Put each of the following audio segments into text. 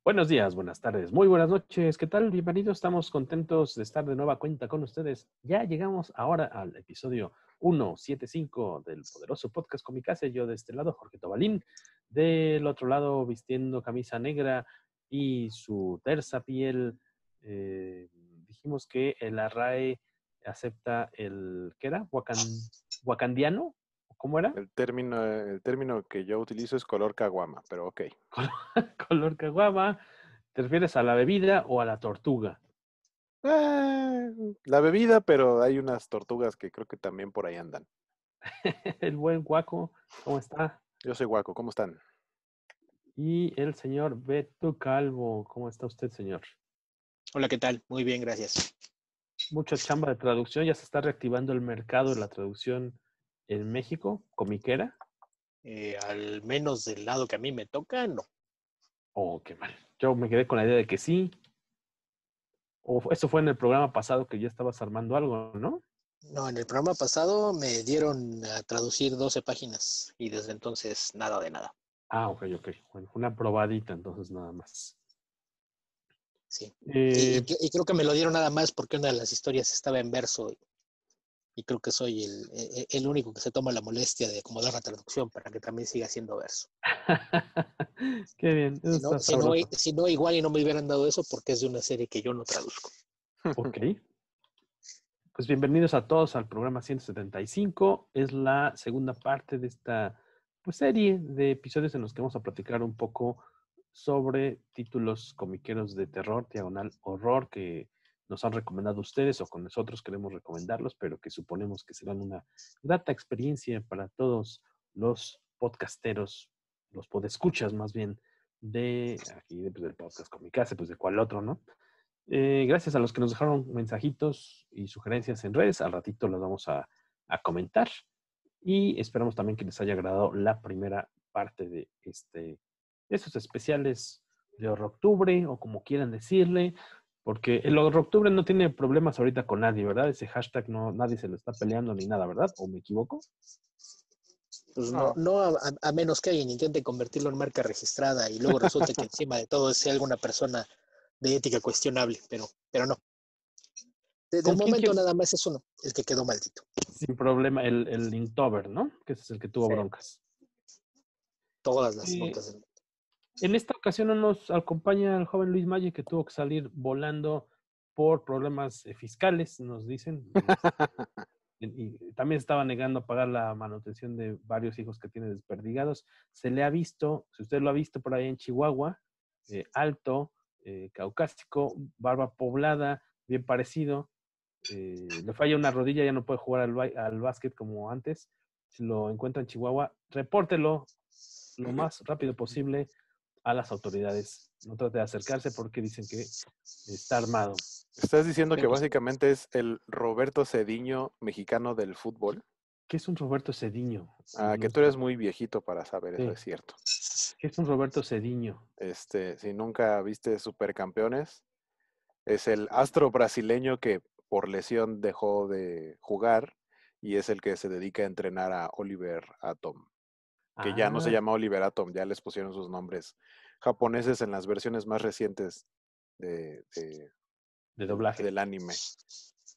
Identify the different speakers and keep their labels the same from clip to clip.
Speaker 1: Buenos días, buenas tardes, muy buenas noches. ¿Qué tal? Bienvenidos. Estamos contentos de estar de nueva cuenta con ustedes. Ya llegamos ahora al episodio 175 del poderoso podcast Comicase. Yo de este lado, Jorge Tobalín. Del otro lado, vistiendo camisa negra y su tersa piel. Dijimos que el Arrae acepta el, ¿qué era? ¿Wakandiano? ¿Cómo era?
Speaker 2: El término que yo utilizo es color caguama, pero ok.
Speaker 1: Color caguama. ¿Te refieres a la bebida o a la tortuga?
Speaker 2: La bebida, pero hay unas tortugas que creo que también por ahí andan.
Speaker 1: El buen Guaco, ¿cómo está?
Speaker 2: Yo soy Guaco, ¿cómo están?
Speaker 1: Y el señor Beto Calvo, ¿cómo está usted, señor?
Speaker 3: Hola, ¿qué tal? Muy bien, gracias.
Speaker 1: Mucha chamba de traducción, ya se está reactivando el mercado de la traducción en México, comiquera.
Speaker 3: Al menos del lado que a mí me toca, no.
Speaker 1: Oh, qué mal. Yo me quedé con la idea de que sí. O eso fue en el programa pasado que ya estabas armando algo, ¿no?
Speaker 3: No, en el programa pasado me dieron a traducir 12 páginas y desde entonces nada de nada.
Speaker 1: Ah, ok. Bueno, una probadita entonces nada más.
Speaker 3: Sí. Y creo que me lo dieron nada más porque una de las historias estaba en verso y creo que soy el único que se toma la molestia de acomodar la traducción para que también siga siendo verso.
Speaker 1: Qué bien, eso está sabroso.
Speaker 3: Si no, igual y no me hubieran dado eso porque es de una serie que yo no traduzco.
Speaker 1: Ok. Pues bienvenidos a todos al programa 175. Es la segunda parte de esta serie de episodios en los que vamos a platicar un poco sobre títulos comiqueros de terror, diagonal horror, que nos han recomendado ustedes o con nosotros queremos recomendarlos, pero que suponemos que serán una grata experiencia para todos los podcasteros, los podescuchas más bien, de aquí del podcast Comicase, pues de cuál otro, ¿no? Gracias a los que nos dejaron mensajitos y sugerencias en redes. Al ratito las vamos a comentar. Y esperamos también que les haya agradado la primera parte de estos especiales de Horroctubre, o como quieran decirle, porque el Horroctubre no tiene problemas ahorita con nadie, ¿verdad? Ese hashtag nadie se lo está peleando ni nada, ¿verdad? ¿O me equivoco?
Speaker 3: Pues no a menos que alguien intente convertirlo en marca registrada y luego resulte que encima de todo sea alguna persona de ética cuestionable, pero no. Desde el momento nada más es uno, el que quedó maldito.
Speaker 1: Sin problema, el Inktober, ¿no? Que ese es el que tuvo broncas.
Speaker 3: Todas las broncas del mundo.
Speaker 1: En esta ocasión no nos acompaña el joven Luis Malle, que tuvo que salir volando por problemas fiscales, nos dicen. Y también estaba negando a pagar la manutención de varios hijos que tiene desperdigados. Se le ha visto, si usted lo ha visto por ahí en Chihuahua, alto, caucásico, barba poblada, bien parecido. Le falla una rodilla, ya no puede jugar al básquet como antes. Si lo encuentra en Chihuahua, repórtelo lo más rápido posible a las autoridades. No trate de acercarse porque dicen que está armado.
Speaker 2: ¿Estás diciendo que básicamente es el Roberto Cediño mexicano del fútbol?
Speaker 1: ¿Qué es un Roberto Cediño?
Speaker 2: Que tú eres muy viejito para saber, eso es cierto.
Speaker 1: ¿Qué es un Roberto Cediño?
Speaker 2: Si nunca viste Supercampeones, es el astro brasileño que por lesión dejó de jugar y es el que se dedica a entrenar a Oliver Atom. Que ya no se llama Oliver Atom, ya les pusieron sus nombres japoneses en las versiones más recientes de
Speaker 1: doblaje.
Speaker 2: Del anime.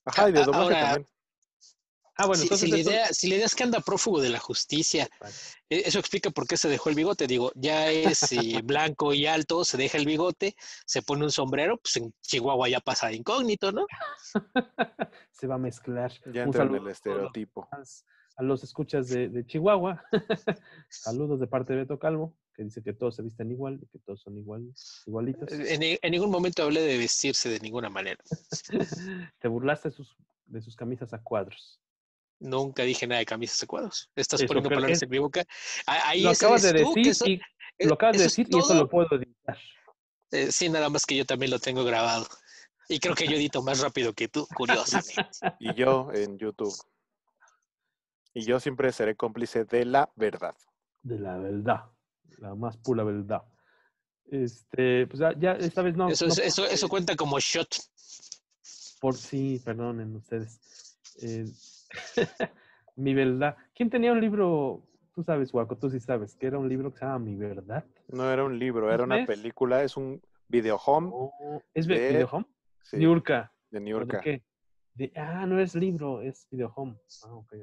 Speaker 2: Ajá, y de doblaje
Speaker 3: ahora,
Speaker 2: también.
Speaker 1: Bueno, entonces
Speaker 3: si la idea es que anda prófugo de la justicia, eso explica por qué se dejó el bigote. Digo, ya es blanco y alto, se deja el bigote, se pone un sombrero, pues en Chihuahua ya pasa de incógnito, ¿no?
Speaker 1: Se va a mezclar.
Speaker 2: Ya entra en el estereotipo.
Speaker 1: A los escuchas de Chihuahua. Saludos de parte de Beto Calvo, que dice que todos se visten igual y que todos son igualitos.
Speaker 3: En ningún momento hablé de vestirse de ninguna manera.
Speaker 1: Te burlaste de sus camisas a cuadros.
Speaker 3: Nunca dije nada de camisas a cuadros. Estás poniendo palabras en mi boca. Ahí
Speaker 1: lo acabas de decir lo acabas de decir y eso lo puedo editar.
Speaker 3: Sí, nada más que yo también lo tengo grabado. Y creo que yo edito más rápido que tú, curiosamente.
Speaker 2: Y yo en YouTube. Y yo siempre seré cómplice de la verdad.
Speaker 1: De la verdad. La más pura verdad. Pues ya esta vez no.
Speaker 3: Eso cuenta como shot.
Speaker 1: Sí, perdonen ustedes. Mi verdad. ¿Quién tenía un libro? Tú sabes, Guaco, tú sí sabes, que era un libro que se llama Mi Verdad.
Speaker 2: No era un libro, era una película. Es un Video Home
Speaker 1: ¿Es
Speaker 2: de,
Speaker 1: Video Home?
Speaker 2: sí,
Speaker 1: Niurka.
Speaker 2: de
Speaker 1: ¿O de
Speaker 2: Niurka.
Speaker 1: qué? No es libro, es Video Home. Ok.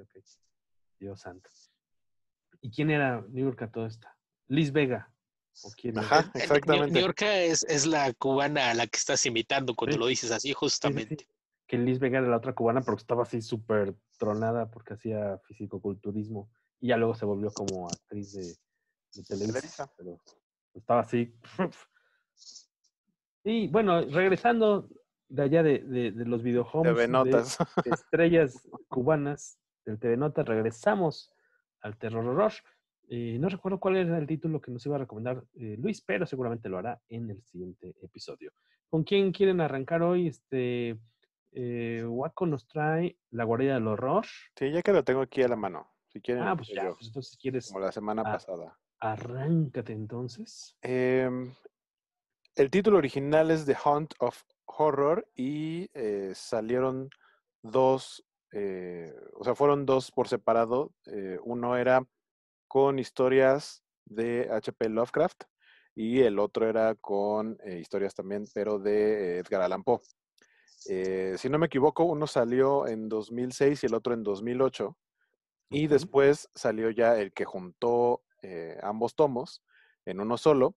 Speaker 1: Dios santo. ¿Y quién era Niurka toda esta? Liz Vega. ¿O quién es?
Speaker 2: Ajá, exactamente.
Speaker 3: Niurka es la cubana a la que estás imitando cuando
Speaker 1: Sí,
Speaker 3: lo dices así,
Speaker 1: sí.
Speaker 3: justamente.
Speaker 1: Que Liz Vega era la otra cubana, pero que estaba así súper tronada porque hacía fisicoculturismo. Y ya luego se volvió como actriz de Televisa.
Speaker 2: Televisa.
Speaker 1: Pero estaba así. Y bueno, regresando de allá de los videohomes
Speaker 2: TV Notas.
Speaker 1: de estrellas cubanas del TV Notas, regresamos al Terror Horror. No recuerdo cuál era el título que nos iba a recomendar Luis, pero seguramente lo hará en el siguiente episodio. ¿Con quién quieren arrancar hoy? Waco nos trae La Guardia del Horror.
Speaker 2: Sí, ya que lo tengo aquí a la mano. Si quieren,
Speaker 1: Pues
Speaker 2: empiezo
Speaker 1: ya,
Speaker 2: yo,
Speaker 1: pues entonces quieres,
Speaker 2: como la semana
Speaker 1: a-
Speaker 2: pasada.
Speaker 1: arráncate entonces.
Speaker 2: El título original es The Hunt of Horror y salieron dos, fueron dos por separado. Uno era con historias de H.P. Lovecraft y el otro era con historias también, pero de Edgar Allan Poe. Si no me equivoco, uno salió en 2006 y el otro en 2008. Y después salió ya el que juntó ambos tomos en uno solo.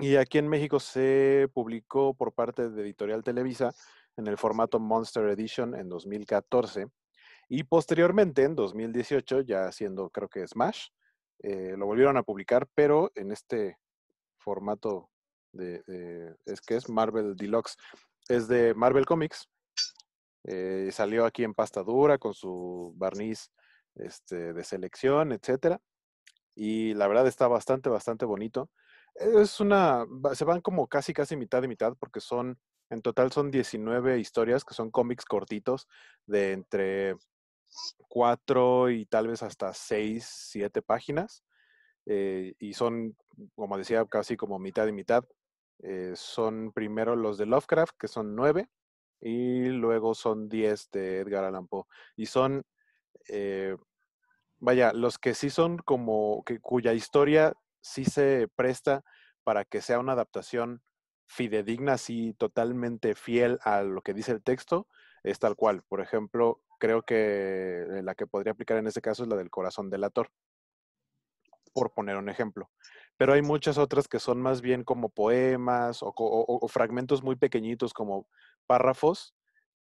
Speaker 2: Y aquí en México se publicó por parte de Editorial Televisa en el formato Monster Edition en 2014. Y posteriormente, en 2018, ya siendo creo que Smash, lo volvieron a publicar, pero en este formato es que es Marvel Deluxe. Es de Marvel Comics. Salió aquí en pasta dura con su barniz de selección, etcétera. Y la verdad está bastante bonito. Se van como casi mitad y mitad porque en total son 19 historias que son cómics cortitos de entre 4 y tal vez hasta 6, 7 páginas. Y son, como decía, casi como mitad y mitad. Son primero los de Lovecraft, que son 9, y luego son 10 de Edgar Allan Poe. Y son, los que sí son como que cuya historia sí se presta para que sea una adaptación fidedigna, así totalmente fiel a lo que dice el texto, es tal cual. Por ejemplo, creo que la que podría aplicar en este caso es la del Corazón delator, por poner un ejemplo. Pero hay muchas otras que son más bien como poemas o fragmentos muy pequeñitos como párrafos,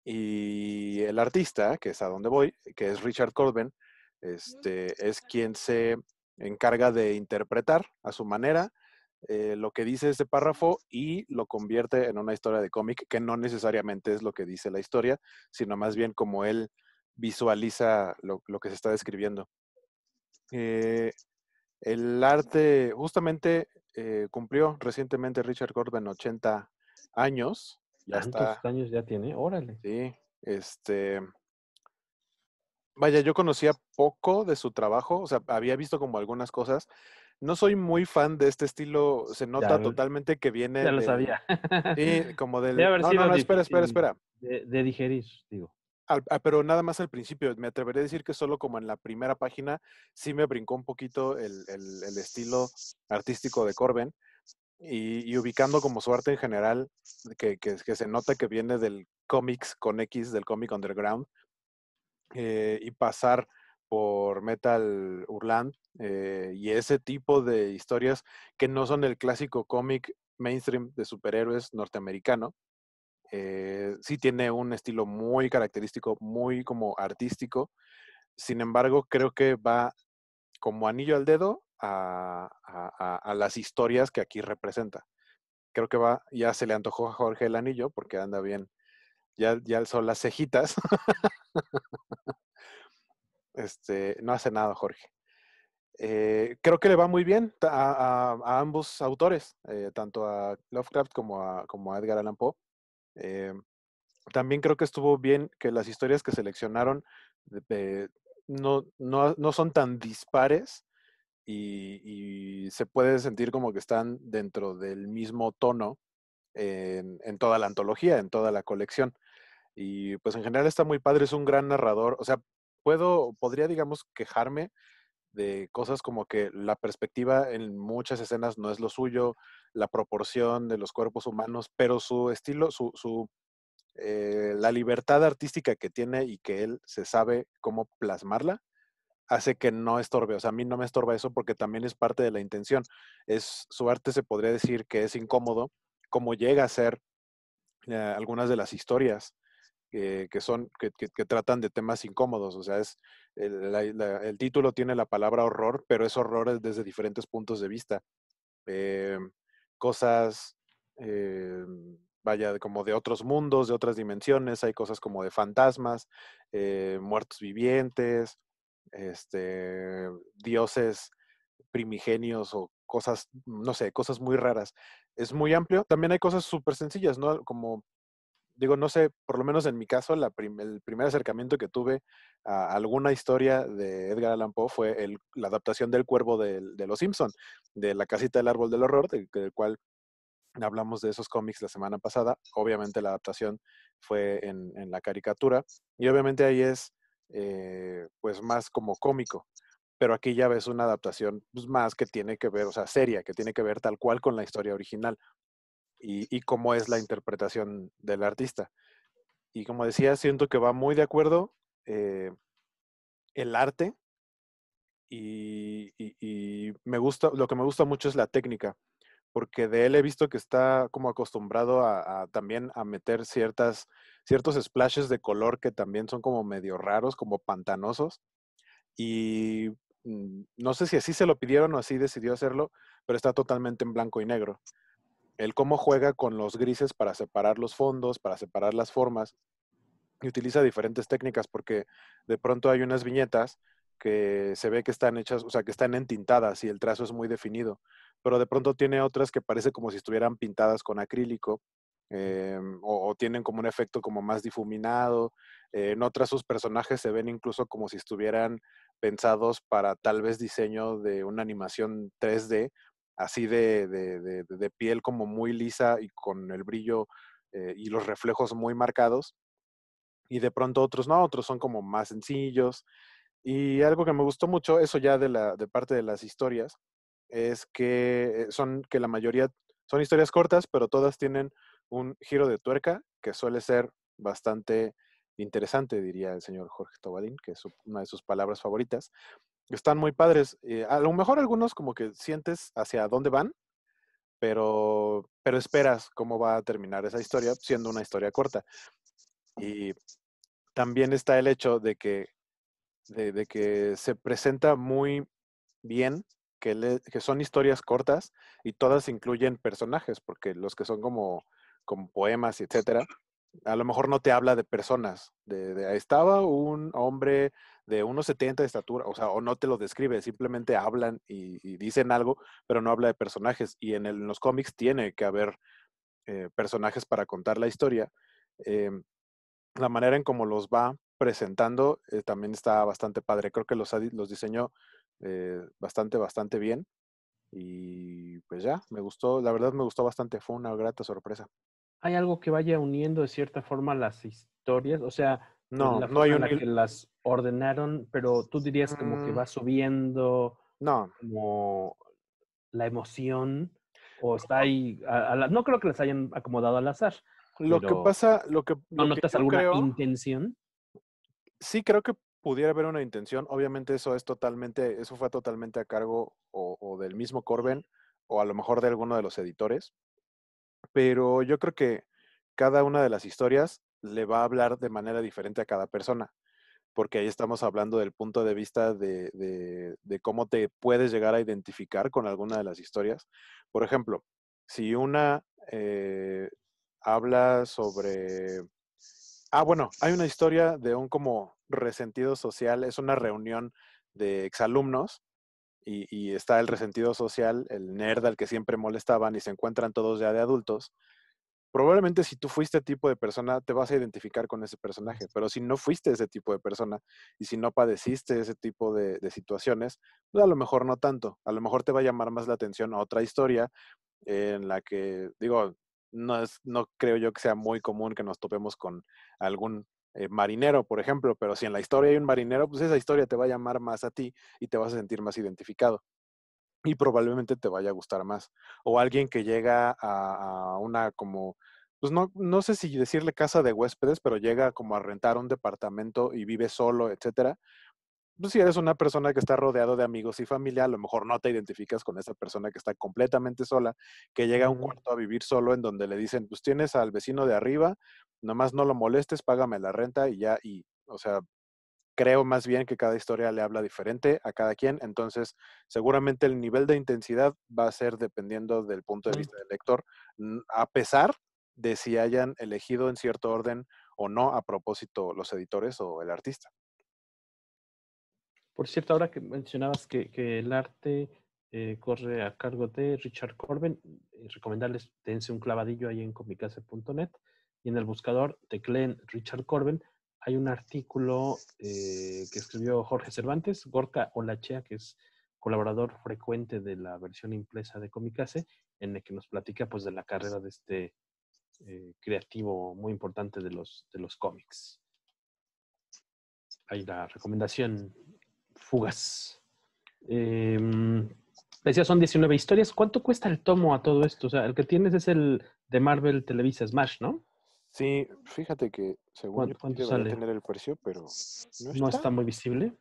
Speaker 2: y el artista, que es a donde voy, que es Richard Corben, es quien se encarga de interpretar a su manera lo que dice ese párrafo y lo convierte en una historia de cómic que no necesariamente es lo que dice la historia, sino más bien como él visualiza lo que se está describiendo. El arte, justamente cumplió recientemente Richard Corben 80 años, ya
Speaker 1: ¿Tantos
Speaker 2: está,
Speaker 1: años ya tiene? Órale.
Speaker 2: sí, vaya, yo conocía poco de su trabajo, o sea, había visto como algunas cosas. No soy muy fan de este estilo, se
Speaker 1: Ya,
Speaker 2: nota totalmente que viene
Speaker 1: ya lo
Speaker 2: del,
Speaker 1: sabía.
Speaker 2: sí, como
Speaker 1: Debe
Speaker 2: del,
Speaker 1: haber
Speaker 2: no, no,
Speaker 1: sido
Speaker 2: no, espera, espera,
Speaker 1: difícil
Speaker 2: espera.
Speaker 1: de digerir, digo.
Speaker 2: Pero nada más al principio, me atrevería a decir que solo como en la primera página sí me brincó un poquito el estilo artístico de Corben y ubicando como su arte en general, que se nota que viene del cómics con X, del cómic underground, y pasar por Metal Hurlant y ese tipo de historias que no son el clásico cómic mainstream de superhéroes norteamericano. Sí tiene un estilo muy característico, muy como artístico. Sin embargo, creo que va como anillo al dedo a las historias que aquí representa. Creo que ya se le antojó a Jorge el anillo porque anda bien, ya alzó las cejitas. No hace nada, Jorge. Creo que le va muy bien a ambos autores, tanto a Lovecraft como a Edgar Allan Poe. Eh, También creo que estuvo bien que las historias que seleccionaron no son tan dispares y se puede sentir como que están dentro del mismo tono en toda la antología, en toda la colección. Y pues en general está muy padre, es un gran narrador. O sea, podría, digamos, quejarme de cosas como que la perspectiva en muchas escenas no es lo suyo, la proporción de los cuerpos humanos, pero su estilo, la libertad artística que tiene y que él se sabe cómo plasmarla, hace que no estorbe. O sea, a mí no me estorba eso porque también es parte de la intención. Su arte se podría decir que es incómodo, como llega a ser algunas de las historias que tratan de temas incómodos. O sea, el título tiene la palabra horror, pero es horror desde diferentes puntos de vista. Eh, cosas, eh, vaya, como de otros mundos, de otras dimensiones. Hay cosas como de fantasmas, muertos vivientes, dioses primigenios o cosas, no sé, cosas muy raras. Es muy amplio. También hay cosas súper sencillas, ¿no? Como digo, no sé, por lo menos en mi caso, el primer acercamiento que tuve a alguna historia de Edgar Allan Poe fue la adaptación del Cuervo de Los Simpson, de La casita del árbol del horror, del cual hablamos de esos cómics la semana pasada. Obviamente la adaptación fue en la caricatura y obviamente ahí es pues más como cómico. Pero aquí ya ves una adaptación pues, más que tiene que ver, o sea, seria, que tiene que ver tal cual con la historia original y cómo es la interpretación del artista. Y como decía, siento que va muy de acuerdo eh, el arte y me gusta, lo que me gusta mucho es la técnica, porque de él he visto que está como acostumbrado también a meter ciertos splashes de color que también son como medio raros, como pantanosos. Y no sé si así se lo pidieron o así decidió hacerlo, pero está totalmente en blanco y negro. El cómo juega con los grises para separar los fondos, para separar las formas, y utiliza diferentes técnicas porque de pronto hay unas viñetas que se ve que están hechas, o sea, que están entintadas y el trazo es muy definido, pero de pronto tiene otras que parece como si estuvieran pintadas con acrílico, o tienen como un efecto como más difuminado. En otras sus personajes se ven incluso como si estuvieran pensados para tal vez diseño de una animación 3D, así de piel como muy lisa y con el brillo y los reflejos muy marcados y de pronto otros no, otros son como más sencillos. Y algo que me gustó mucho, eso ya de parte de las historias, es que que la mayoría son historias cortas, pero todas tienen un giro de tuerca que suele ser bastante interesante, diría el señor Jorge Tobadín, que es una de sus palabras favoritas. Están muy padres. A lo mejor algunos como que sientes hacia dónde van, pero esperas cómo va a terminar esa historia, siendo una historia corta. Y también está el hecho de que se presenta muy bien, que son historias cortas y todas incluyen personajes, porque los que son como poemas, etcétera, a lo mejor no te habla de personas, estaba un hombre de unos 70 de estatura, o sea, o no te lo describe, simplemente hablan y dicen algo, pero no habla de personajes. Y en los cómics tiene que haber personajes para contar la historia. Em, la manera en cómo los va presentando también está bastante padre. Creo que los diseñó bastante bien. Y pues ya, me gustó, la verdad me gustó bastante, fue una grata sorpresa.
Speaker 1: ¿Hay algo que vaya uniendo de cierta forma las historias? O sea,
Speaker 2: No,
Speaker 1: la
Speaker 2: no hay
Speaker 1: forma en
Speaker 2: un
Speaker 1: la que las ordenaron, pero tú dirías como que
Speaker 2: mm,
Speaker 1: va subiendo
Speaker 2: no,
Speaker 1: como la emoción, o está ahí, no creo que las hayan acomodado al azar,
Speaker 2: lo que
Speaker 1: pero
Speaker 2: pasa,
Speaker 1: ¿no
Speaker 2: lo que
Speaker 1: notas
Speaker 2: yo
Speaker 1: alguna
Speaker 2: creo,
Speaker 1: intención?
Speaker 2: sí creo que pudiera haber una intención. Obviamente eso fue totalmente a cargo o del mismo Corben o a lo mejor de alguno de los editores. Pero yo creo que cada una de las historias le va a hablar de manera diferente a cada persona, porque ahí estamos hablando del punto de vista de cómo te puedes llegar a identificar con alguna de las historias. Por ejemplo, si una habla sobre... Ah, bueno, hay una historia de un como resentido social, es una reunión de exalumnos y está el resentido social, el nerd al que siempre molestaban y se encuentran todos ya de adultos. Probablemente si tú fuiste tipo de persona, te vas a identificar con ese personaje, pero si no fuiste ese tipo de persona y si no padeciste ese tipo de situaciones, pues a lo mejor no tanto. A lo mejor te va a llamar más la atención otra historia en la que, digo, no creo yo que sea muy común que nos topemos con algún marinero, por ejemplo, pero si en la historia hay un marinero, pues esa historia te va a llamar más a ti y te vas a sentir más identificado y probablemente te vaya a gustar más. O alguien que llega a una como, pues no sé si decirle casa de huéspedes, pero llega como a rentar un departamento y vive solo, etcétera. Pues si eres una persona que está rodeado de amigos y familia, a lo mejor no te identificas con esa persona que está completamente sola, que llega a un cuarto a vivir solo en donde le dicen, pues tienes al vecino de arriba, nomás no lo molestes, págame la renta y ya, y, o sea, creo más bien que cada historia le habla diferente a cada quien, entonces seguramente el nivel de intensidad va a ser dependiendo del punto de vista del lector, a pesar de si hayan elegido en cierto orden o no a propósito los editores o el artista.
Speaker 1: Por cierto, ahora que mencionabas que el arte corre a cargo de Richard Corben, recomendarles, dense un clavadillo ahí en comicase.net y en el buscador tecleen Richard Corben. Hay un artículo que escribió Jorge Cervantes, Gorka Olachea, que es colaborador frecuente de la versión impresa de Comicase, en el que nos platica pues de la carrera de este creativo muy importante de los cómics. Hay la recomendación fugaz. Decía, son 19 historias. ¿Cuánto cuesta el tomo a todo esto? O sea, el que tienes es el de Marvel Televisa Smash, ¿no?
Speaker 2: Sí, fíjate que según yo sí
Speaker 1: ¿Cuánto
Speaker 2: debería
Speaker 1: sale?
Speaker 2: tener el precio, pero no
Speaker 1: ¿No
Speaker 2: está.
Speaker 1: está muy visible?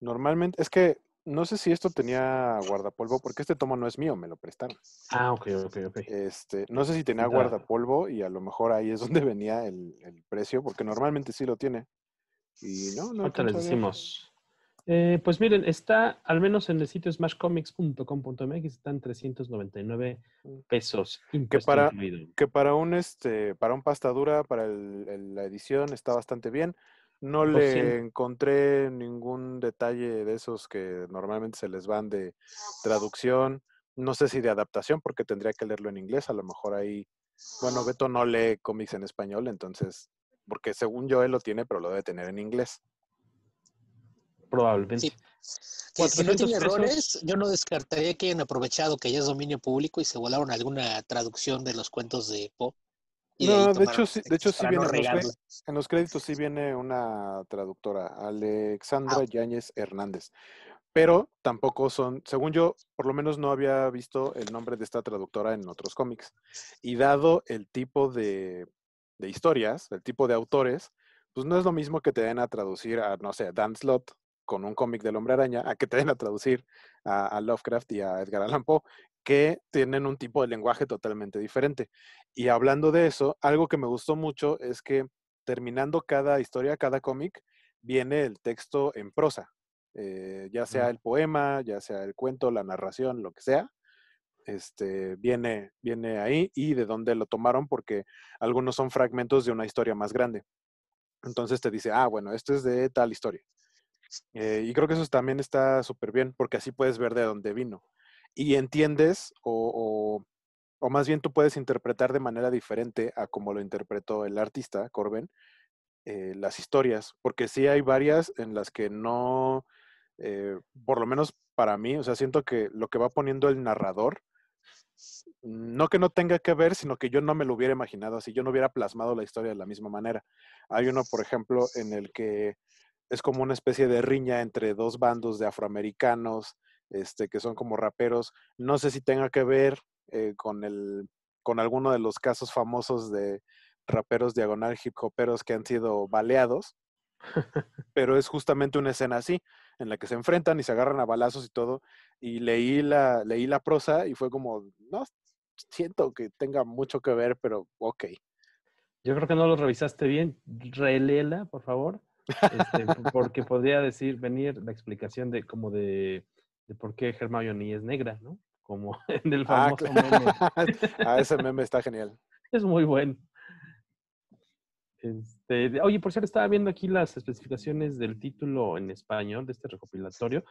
Speaker 2: Normalmente, es que no sé si esto tenía guardapolvo, porque este tomo no es mío, me lo prestaron.
Speaker 1: Ah, ok.
Speaker 2: No sé si tenía
Speaker 1: Necesita
Speaker 2: guardapolvo y a lo mejor ahí es donde venía el precio, porque normalmente sí lo tiene. Y no
Speaker 1: ahorita les
Speaker 2: alcanzo a ver.
Speaker 1: decimos. Pues miren, está al menos en el sitio smashcomics.com.mx, están 399 pesos,
Speaker 2: Que
Speaker 1: impuesto
Speaker 2: para,
Speaker 1: incluido.
Speaker 2: que para para un pasta dura, para la edición está bastante bien. No le
Speaker 1: 200.
Speaker 2: encontré ningún detalle de esos que normalmente se les van de traducción. No sé si de adaptación, porque tendría que leerlo en inglés. A lo mejor ahí, bueno, Beto no lee cómics en español, entonces, porque según yo él lo tiene, pero lo debe tener en inglés.
Speaker 1: Probablemente.
Speaker 3: Sí, que si no
Speaker 1: 400
Speaker 3: tiene errores,
Speaker 1: pesos.
Speaker 3: yo no descartaría que hayan aprovechado que ya es dominio público y se volaron alguna traducción de los cuentos de Poe y de ahí
Speaker 2: No,
Speaker 3: tomaron los
Speaker 2: de hecho
Speaker 3: textos
Speaker 2: sí
Speaker 3: para no
Speaker 2: viene
Speaker 3: regarla.
Speaker 2: en los créditos sí viene una traductora,
Speaker 3: Ah,
Speaker 2: Alexandra
Speaker 3: ok.
Speaker 2: Yáñez Hernández, pero tampoco son, según yo, por lo menos no había visto el nombre de esta traductora en otros cómics. Y dado el tipo de historias, el tipo de autores, pues no es lo mismo que te den a traducir a, no sé, Dan Slott con un cómic del Hombre Araña, a que te den a traducir a Lovecraft y a Edgar Allan Poe, que tienen un tipo de lenguaje totalmente diferente. Y hablando de eso, algo que me gustó mucho es que terminando cada historia, cada cómic, viene el texto en prosa, ya sea el poema, ya sea el cuento, la narración, lo que sea, viene ahí y de dónde lo tomaron, porque algunos son fragmentos de una historia más grande. Entonces te dice, ah, bueno, esto es de tal historia. Y creo que eso también está súper bien, porque así puedes ver de dónde vino. Y entiendes, o más bien tú puedes interpretar de manera diferente a como lo interpretó el artista, Corben, las historias, porque sí hay varias en las que no, por lo menos para mí, o sea, siento que lo que va poniendo el narrador, no que no tenga que ver, sino que yo no me lo hubiera imaginado así, yo no hubiera plasmado la historia de la misma manera. Hay uno, por ejemplo, en el que es como una especie de riña entre dos bandos de afroamericanos, que son como raperos. No sé si tenga que ver con alguno de los casos famosos de raperos diagonal hip hoperos que han sido baleados, pero es justamente una escena así, en la que se enfrentan y se agarran a balazos y todo, y leí la prosa y fue como, no, siento que tenga mucho que ver, pero ok.
Speaker 1: Yo creo que no lo revisaste bien. Reléela, por favor. Porque podría venir la explicación de por qué Hermione es negra, ¿no? Como en el
Speaker 2: Ah,
Speaker 1: famoso meme.
Speaker 2: ese meme está genial.
Speaker 1: Es muy bueno. Oye, por cierto, estaba viendo aquí las especificaciones del título en español de este recopilatorio.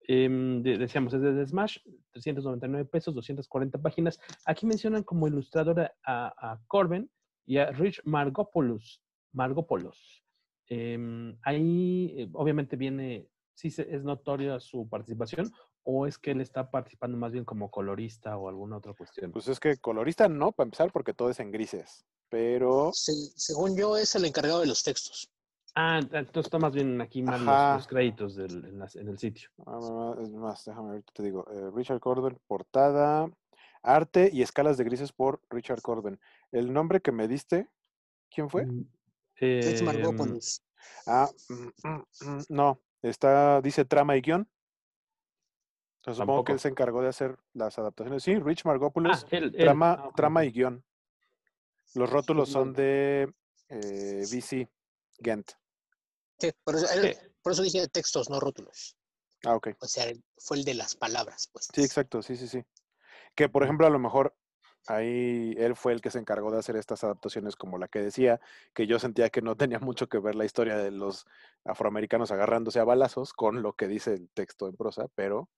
Speaker 1: Decíamos, es de Smash, 399 pesos, 240 páginas. Aquí mencionan como ilustradora a Corben y a Rich Margopoulos. Ahí, obviamente, viene, sí es notoria su participación, o es que él está participando más bien como colorista o alguna otra cuestión.
Speaker 2: Pues es que colorista no, para empezar, porque todo es en grises, pero
Speaker 3: Sí, según yo, es el encargado de los textos.
Speaker 1: Entonces está más bien aquí mal los créditos en el sitio.
Speaker 2: Es más, déjame ver, te digo. Richard Corben, portada, arte y escalas de grises por Richard Corben. El nombre que me diste, ¿quién fue?
Speaker 3: Rich Margopoulos.
Speaker 2: No, dice trama y guión. Entonces, supongo que él se encargó de hacer las adaptaciones. Sí, Rich Margopoulos, trama y guión. Los rótulos son de VC Ghent.
Speaker 3: Sí, por eso dije textos, no rótulos.
Speaker 2: Ok.
Speaker 3: O sea, fue el de las palabras, pues.
Speaker 2: Sí, exacto, sí. Que, por ejemplo, a lo mejor ahí él fue el que se encargó de hacer estas adaptaciones como la que decía, que yo sentía que no tenía mucho que ver la historia de los afroamericanos agarrándose a balazos con lo que dice el texto en prosa, pero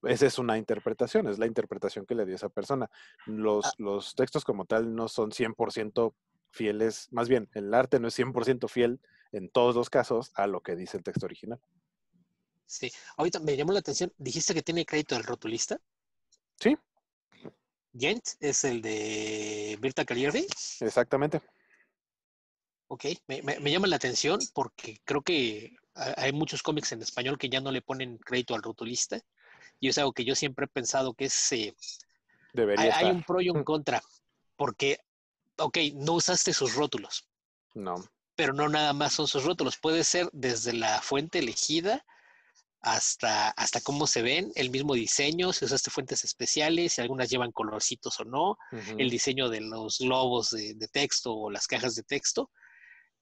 Speaker 2: esa es una interpretación, es la interpretación que le dio esa persona. Los textos como tal no son 100% fieles, más bien, el arte no es 100% fiel en todos los casos a lo que dice el texto original.
Speaker 3: Sí, ahorita me llamó la atención, dijiste que tiene crédito del rotulista.
Speaker 2: Sí.
Speaker 3: Ghent es el de Birta Cagliari.
Speaker 2: Exactamente.
Speaker 3: Ok, me llama la atención porque creo que hay muchos cómics en español que ya no le ponen crédito al rotulista. Y es algo que yo siempre he pensado que es...
Speaker 2: Debería estar.
Speaker 3: Hay un pro y un contra, porque, ok, no usaste sus rótulos.
Speaker 2: No.
Speaker 3: Pero no nada más son sus rótulos. Puede ser desde la fuente elegida hasta cómo se ven, el mismo diseño, si usaste fuentes especiales, si algunas llevan colorcitos o no, el diseño de los globos de texto o las cajas de texto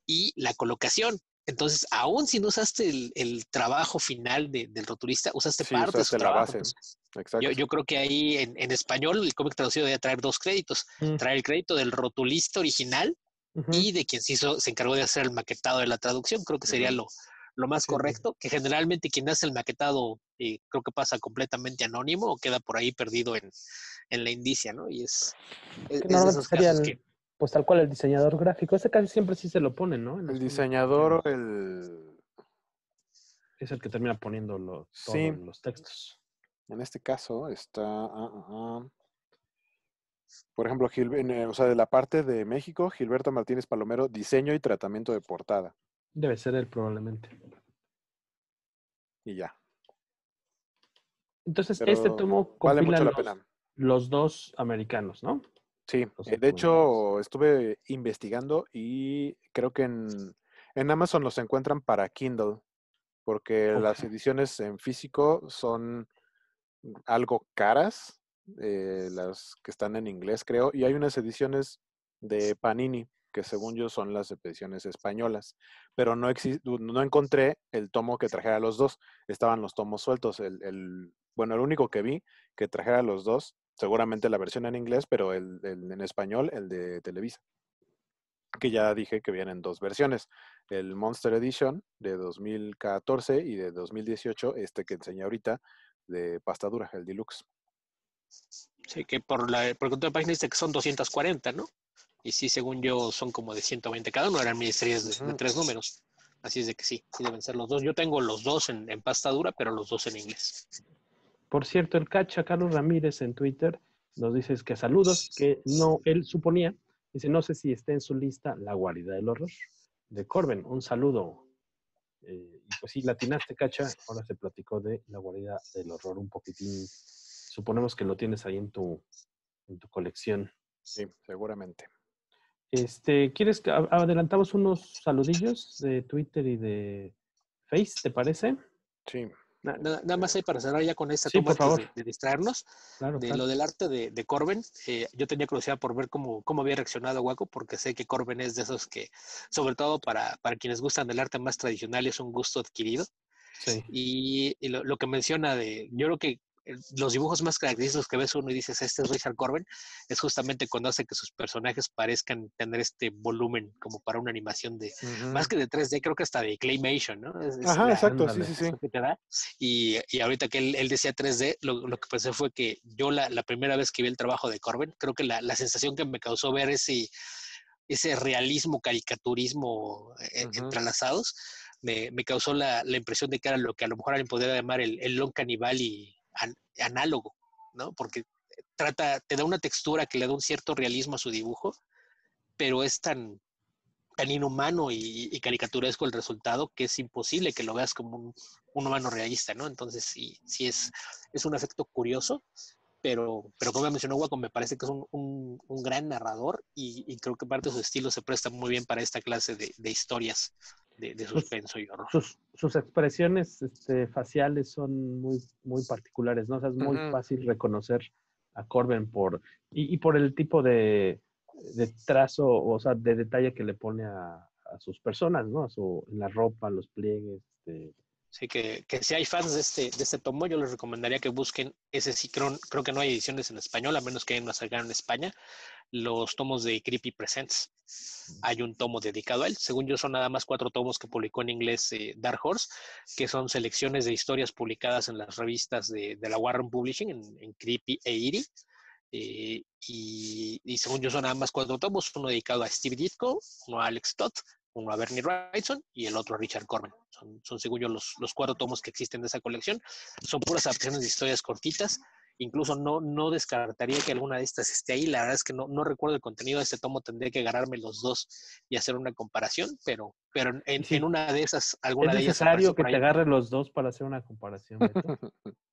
Speaker 3: y la colocación. Entonces, aún si no usaste el trabajo final del rotulista, usaste parte de su trabajo.
Speaker 2: La base. Exacto.
Speaker 3: Yo creo que ahí en español el cómic traducido debe traer dos créditos. Traer el crédito del rotulista original y de quien se encargó de hacer el maquetado de la traducción. Creo que sería lo más correcto, que generalmente quien hace el maquetado creo que pasa completamente anónimo o queda por ahí perdido en la indicia, ¿no? Y es de esos casos que...
Speaker 1: Pues tal cual el diseñador gráfico, ese casi siempre sí se lo ponen, ¿no?
Speaker 2: El diseñador
Speaker 1: es el que termina poniendo todo en los textos.
Speaker 2: En este caso está... Por ejemplo, o sea, de la parte de México, Gilberto Martínez Palomero, diseño y tratamiento de portada.
Speaker 1: Debe ser él probablemente.
Speaker 2: Y ya.
Speaker 1: Entonces, este tomo
Speaker 2: vale mucho la pena.
Speaker 1: Los dos americanos, ¿no?
Speaker 2: Sí, de hecho estuve investigando y creo que en Amazon los encuentran para Kindle, porque las ediciones en físico son algo caras, las que están en inglés creo, y hay unas ediciones de Panini, que según yo son las ediciones españolas, pero no encontré el tomo que trajera los dos, estaban los tomos sueltos, bueno, el único que vi que trajera los dos, seguramente la versión en inglés, pero el en español, el de Televisa, que ya dije que vienen dos versiones, el Monster Edition de 2014 y de 2018, que enseñé ahorita, de pasta dura, el Deluxe.
Speaker 3: Sí, que por el control de página dice que son 240, ¿no? Y sí, según yo, son como de 120 cada uno, eran miniseries de 3 números. Así es de que sí deben ser los dos. Yo tengo los dos en pasta dura, pero los dos en inglés.
Speaker 1: Por cierto, el cacha Carlos Ramírez en Twitter nos dice que saludos, que no, él suponía, dice, no sé si está en su lista La guarida del horror de Corben. Un saludo. Y pues sí, latinaste, cacha. Ahora se platicó de La guarida del horror un poquitín. Suponemos que lo tienes ahí en tu colección.
Speaker 2: Sí, seguramente.
Speaker 1: ¿Quieres que adelantamos unos saludillos de Twitter y de Face, te parece?
Speaker 2: Sí.
Speaker 3: Nada más hay para cerrar ya con esta
Speaker 1: toma
Speaker 3: antes de distraernos.
Speaker 1: Claro.
Speaker 3: Lo del arte de Corben, yo tenía curiosidad por ver cómo había reaccionado Waco, porque sé que Corben es de esos que, sobre todo para quienes gustan del arte más tradicional, es un gusto adquirido.
Speaker 1: Sí.
Speaker 3: Y lo que menciona yo creo que los dibujos más característicos que ves uno y dices, este es Richard Corben, es justamente cuando hace que sus personajes parezcan tener este volumen como para una animación más que de 3D, creo que hasta de Claymation, ¿no?
Speaker 2: Exacto, sí.
Speaker 3: Que te da. Y ahorita que él decía 3D, lo que pensé fue que yo la primera vez que vi el trabajo de Corben, creo que la sensación que me causó ver ese realismo, caricaturismo entrelazados, me causó la impresión de que era lo que a lo mejor alguien podría llamar el Uncanny Valley análogo, ¿no? Porque te da una textura que le da un cierto realismo a su dibujo, pero es tan tan inhumano y caricaturesco el resultado que es imposible que lo veas como un humano realista, ¿no? Entonces sí es un efecto curioso, pero como mencionó Waco, me parece que es un gran narrador y creo que parte de su estilo se presta muy bien para esta clase de historias de
Speaker 1: Sus,
Speaker 3: suspenso y horror.
Speaker 1: sus expresiones faciales son muy, muy particulares, ¿no? O sea, es muy
Speaker 2: Ujú.
Speaker 1: fácil reconocer a Corben y por el tipo de trazo, o sea, de detalle que le pone a sus personas, ¿no? En la ropa, los pliegues.
Speaker 3: Así que si hay fans de este tomo, yo les recomendaría que busquen ese sí, creo que no hay ediciones en español, a menos que hay una salgan en España, los tomos de Creepy Presents. Hay un tomo dedicado a él. Según yo, son nada más 4 tomos que publicó en inglés Dark Horse, que son selecciones de historias publicadas en las revistas de la Warren Publishing, en Creepy e Eerie. Y según yo, son nada más 4 tomos: uno dedicado a Steve Ditko, uno a Alex Todd, uno a Bernie Wrightson y el otro a Richard Corben. Son según yo, los 4 tomos que existen de esa colección. Son puras adaptaciones de historias cortitas. Incluso no descartaría que alguna de estas esté ahí. La verdad es que no recuerdo el contenido de este tomo. Tendría que agarrarme los dos y hacer una comparación, pero
Speaker 1: Y
Speaker 3: en
Speaker 1: sí,
Speaker 3: una de esas,
Speaker 1: es
Speaker 3: alguna de ellas aparece
Speaker 1: necesario que
Speaker 3: por
Speaker 1: te
Speaker 3: ahí.
Speaker 1: agarre los dos para hacer una comparación, Beto.